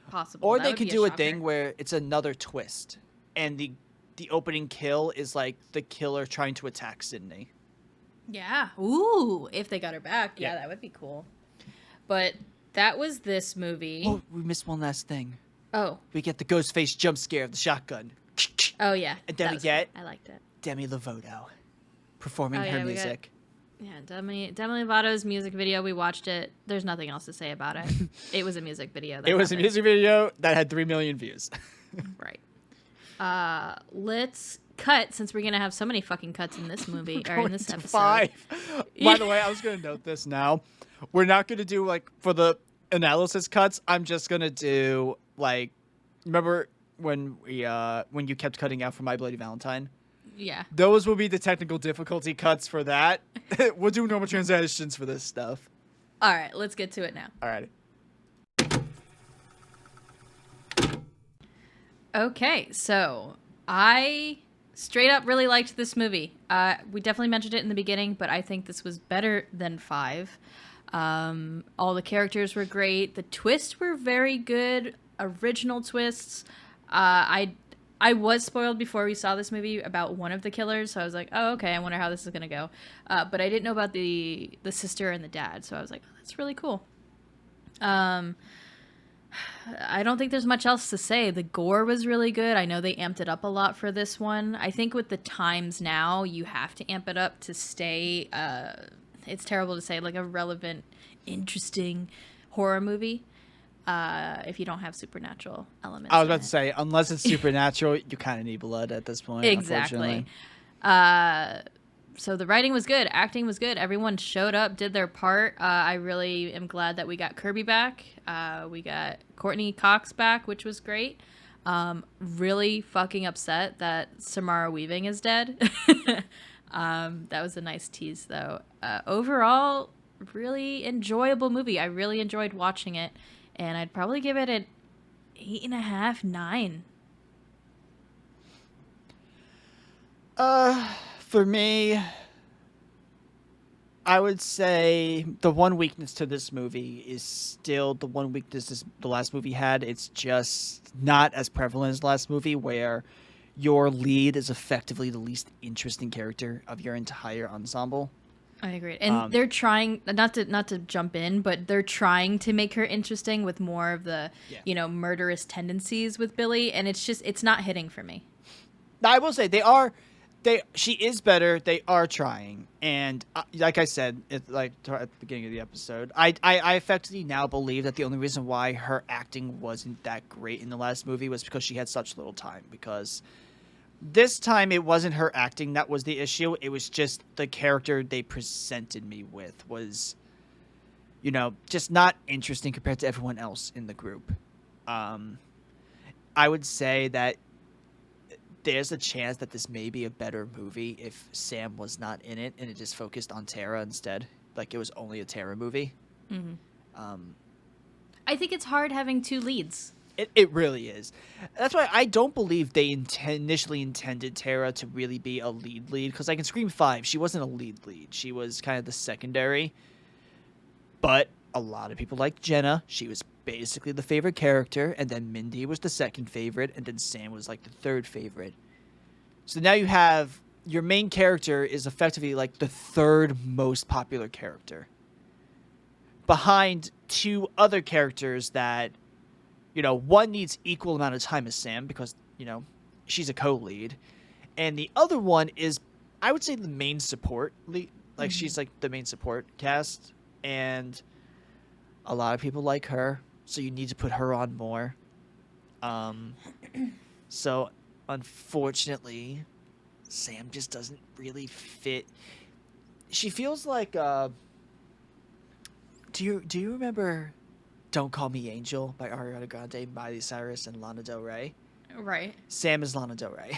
Possible. Or That they would could be do a shocker. thing where it's another twist, and the opening kill is like the killer trying to attack Sydney. Yeah. Ooh, if they got her back, yeah, Yeah. that would be cool. But that was this movie. Oh, we missed one last thing. Oh. We get the ghost face jump scare of the shotgun. Oh, yeah. And then That we was get cool. I liked it. Demi Lovato performing Oh, her yeah, we music. Yeah, Demi Lovato's music video. We watched it. There's nothing else to say about it. It was a music video. It was a music video that had 3 million views. Right. Let's cut, since we're gonna have so many fucking cuts in this movie or in this episode. 5. By the way, I was gonna note this now. We're not gonna do like for the analysis cuts. I'm just gonna do like, remember when you kept cutting out for My Bloody Valentine? Yeah. Those will be the technical difficulty cuts for that. We'll do normal transitions for this stuff. All right, let's get to it now. All right. Okay, so I straight up really liked this movie. We definitely mentioned it in the beginning, but I think this was better than 5. All the characters were great. The twists were very good, original twists. I I was spoiled before we saw this movie about one of the killers, so I was like, oh, okay, I wonder how this is gonna go. But I didn't know about the sister and the dad, so I was like, oh, that's really cool. I don't think there's much else to say. The gore was really good. I know they amped it up a lot for this one. I think with the times now, you have to amp it up to stay, it's terrible to say, like a relevant, interesting horror movie. If you don't have supernatural elements. I was about to say, unless it's supernatural, you kind of need blood at this point. Exactly. So the writing was good, acting was good. Everyone showed up, did their part. I really am glad that we got Kirby back. We got Courtney Cox back, which was great. Really fucking upset that Samara Weaving is dead. That was a nice tease, though. Overall, really enjoyable movie. I really enjoyed watching it, and I'd probably give it an 8.5, 9. For me, I would say the one weakness to this movie is still the one weakness the last movie had. It's just not as prevalent as the last movie, where your lead is effectively the least interesting character of your entire ensemble. I agree. And they're trying not to jump in, but they're trying to make her interesting with more of the, murderous tendencies with Billy, and it's not hitting for me. I will say she is better. They are trying, and like I said, at the beginning of the episode, I effectively now believe that the only reason why her acting wasn't that great in the last movie was because she had such little time. Because this time it wasn't her acting that was the issue; it was just the character they presented me with was, just not interesting compared to everyone else in the group. I would say that there's a chance that this may be a better movie if Sam was not in it and it just focused on Tara instead. Like it was only a Tara movie. Mm-hmm. I think it's hard having two leads. It really is. That's why I don't believe they initially intended Tara to really be a lead because like in Scream 5, she wasn't a lead. She was kind of the secondary. But a lot of people liked Jenna. She was basically the favorite character, and then Mindy was the second favorite, and then Sam was like the third favorite. So now you have your main character is effectively like the third most popular character, behind two other characters that, one needs equal amount of time as Sam because, she's a co-lead, and the other one is, I would say, the main support lead. Like she's like the main support cast, and a lot of people like her. So you need to put her on more. So unfortunately, Sam just doesn't really fit. She feels like do you remember Don't Call Me Angel by Ariana Grande, Miley Cyrus, and Lana Del Rey? Right. Sam is Lana Del Rey.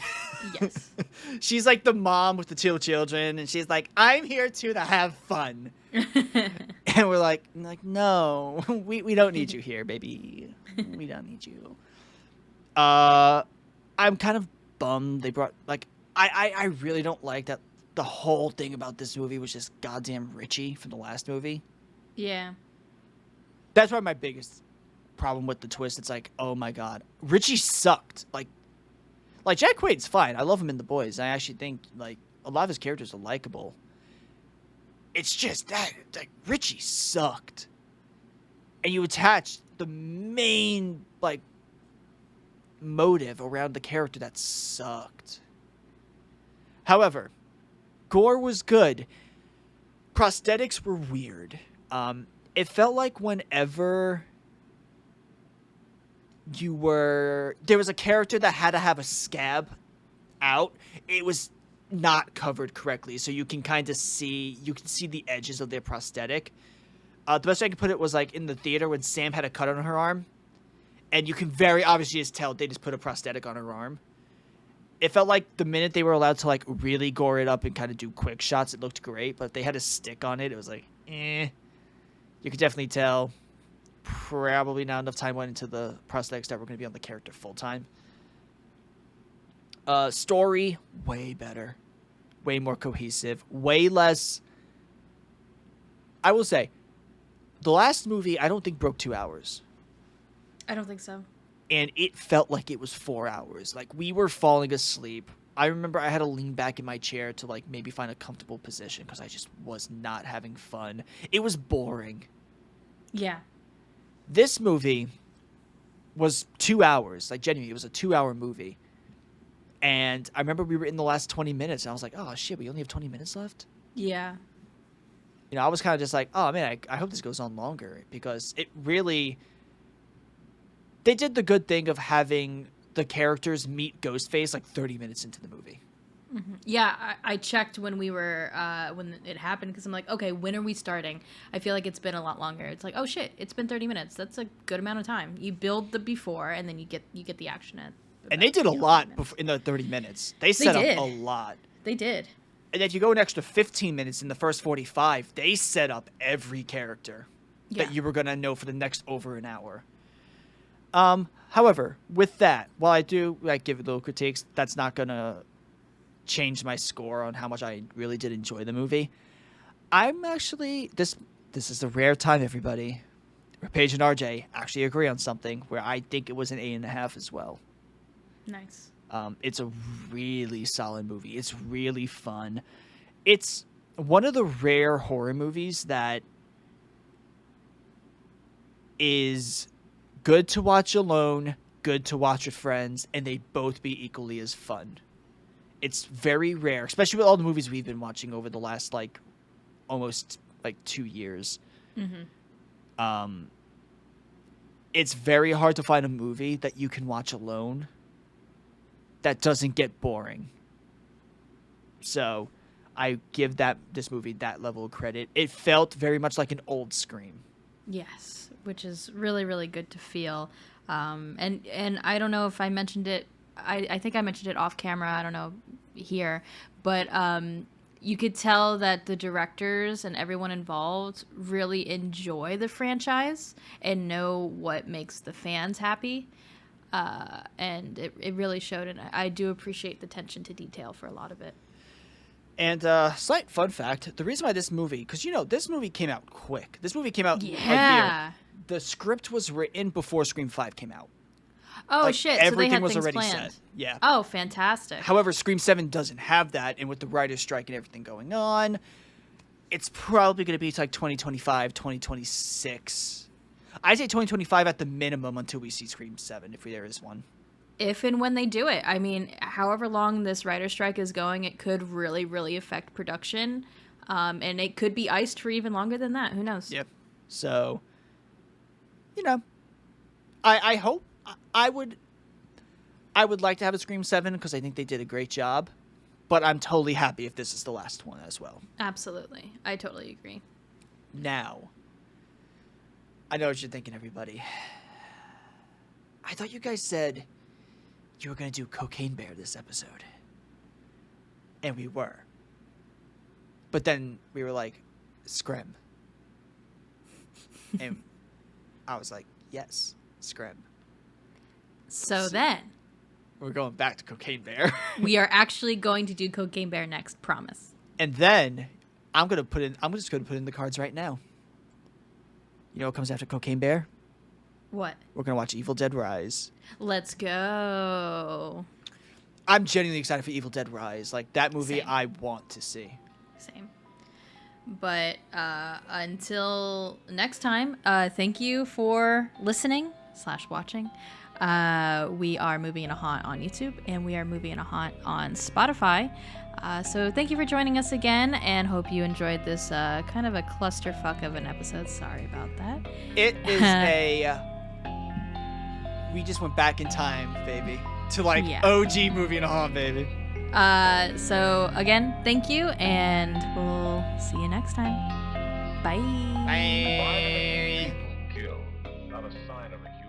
Yes. She's like the mom with the two children, and she's like, I'm here to have fun. And we're like, no, we don't need you here, baby. We don't need you. I'm kind of bummed they brought, I really don't like that the whole thing about this movie was just goddamn Richie from the last movie. Yeah. That's probably my biggest problem with the twist. It's like, oh my god, Richie sucked. Like Jack Quaid's fine. I love him in The Boys. I actually think a lot of his characters are likable. It's just that Richie sucked, and you attach the main motive around the character that sucked. However, gore was good. Prosthetics were weird. It felt like whenever there was a character that had to have a scab out, it was not covered correctly, so you can see the edges of their prosthetic. The best way I could put it was like in the theater when Sam had a cut on her arm, and you can very obviously just tell they just put a prosthetic on her arm. It felt like the minute they were allowed to really gore it up and kind of do quick shots, it looked great, but if they had a stick on it, it was like, eh. You could definitely tell probably not enough time went into the prosthetics that were going to be on the character full time. Story, way better. Way more cohesive. Way less... I will say, the last movie, I don't think broke 2 hours. I don't think so. and it felt like it was 4 hours. Like, we were falling asleep. I remember I had to lean back in my chair to, like, maybe find a comfortable position because I just was not having fun. It was boring. Yeah. This movie was 2 hours. Like, genuinely, it was a 2-hour movie. And I remember we were in the last 20 minutes, and I was like, oh, shit, we only have 20 minutes left? Yeah. You know, I was kind of just like, oh, man, I hope this goes on longer because it really... They did the good thing of having the characters meet Ghostface like 30 minutes into the movie. Mm-hmm. Yeah, I checked when we were when it happened because I'm like, okay, when are we starting? I feel like it's been a lot longer. It's like, oh shit, it's been 30 minutes. That's a good amount of time. You build the before, and then you get the action at. And they did a lot in the 30 minutes. They set up a lot. They did. And if you go an extra 15 minutes in the first 45, they set up every character that you were gonna know for the next over an hour. However, with that, while I do give little critiques, that's not gonna change my score on how much I really did enjoy the movie. I'm actually this is a rare time, everybody, where Paige and RJ actually agree on something where I think it was an 8.5 as well. Nice. It's a really solid movie. It's really fun. It's one of the rare horror movies that is good to watch alone, good to watch with friends, and they both be equally as fun. It's very rare, especially with all the movies we've been watching over the last almost 2 years. Mm-hmm. It's very hard to find a movie that you can watch alone that doesn't get boring. So I give this movie that level of credit. It felt very much like an old Scream. Yes, which is really, really good to feel. And I don't know if I mentioned it. I think I mentioned it off camera. I don't know here, but you could tell that the directors and everyone involved really enjoy the franchise and know what makes the fans happy. And it really showed, and I do appreciate the attention to detail for a lot of it. And slight fun fact, the reason why this movie, because this movie came out quick. This movie came out a year. The script was written before Scream 5 came out. Oh, shit. So they had was things already planned. set. Yeah. Oh, fantastic. However, Scream 7 doesn't have that, and with the writer's strike and everything going on, it's probably going to be 2025, 2026. I'd say 2025 at the minimum until we see Scream 7, if there is one. If and when they do it. I mean, however long this writer's strike is going, it could really, really affect production. And it could be iced for even longer than that. Who knows? Yep. So, I hope I would like to have a Scream 7 because I think they did a great job. But I'm totally happy if this is the last one as well. Absolutely. I totally agree. Now, I know what you're thinking, everybody. I thought you guys said you were going to do Cocaine Bear this episode. And we were. But then we were like, Scrim. And I was like, yes, Scrim. So then, we're going back to Cocaine Bear. we are actually going to do Cocaine Bear next, promise. And then I'm just gonna put in the cards right now. You know what comes after Cocaine Bear? What? We're gonna watch Evil Dead Rise. Let's go. I'm genuinely excited for Evil Dead Rise. Like, that movie, Same. I want to see. Same. But until next time, thank you for listening/watching. We are Movie in a Haunt on YouTube, and we are Movie in a Haunt on Spotify. So thank you for joining us again, and hope you enjoyed this kind of a clusterfuck of an episode. Sorry about that. It is we just went back in time, baby, to OG Movie in a Haunt, baby. So again, thank you, and we'll see you next time. Bye. Bye. Kill, not a sign of a human.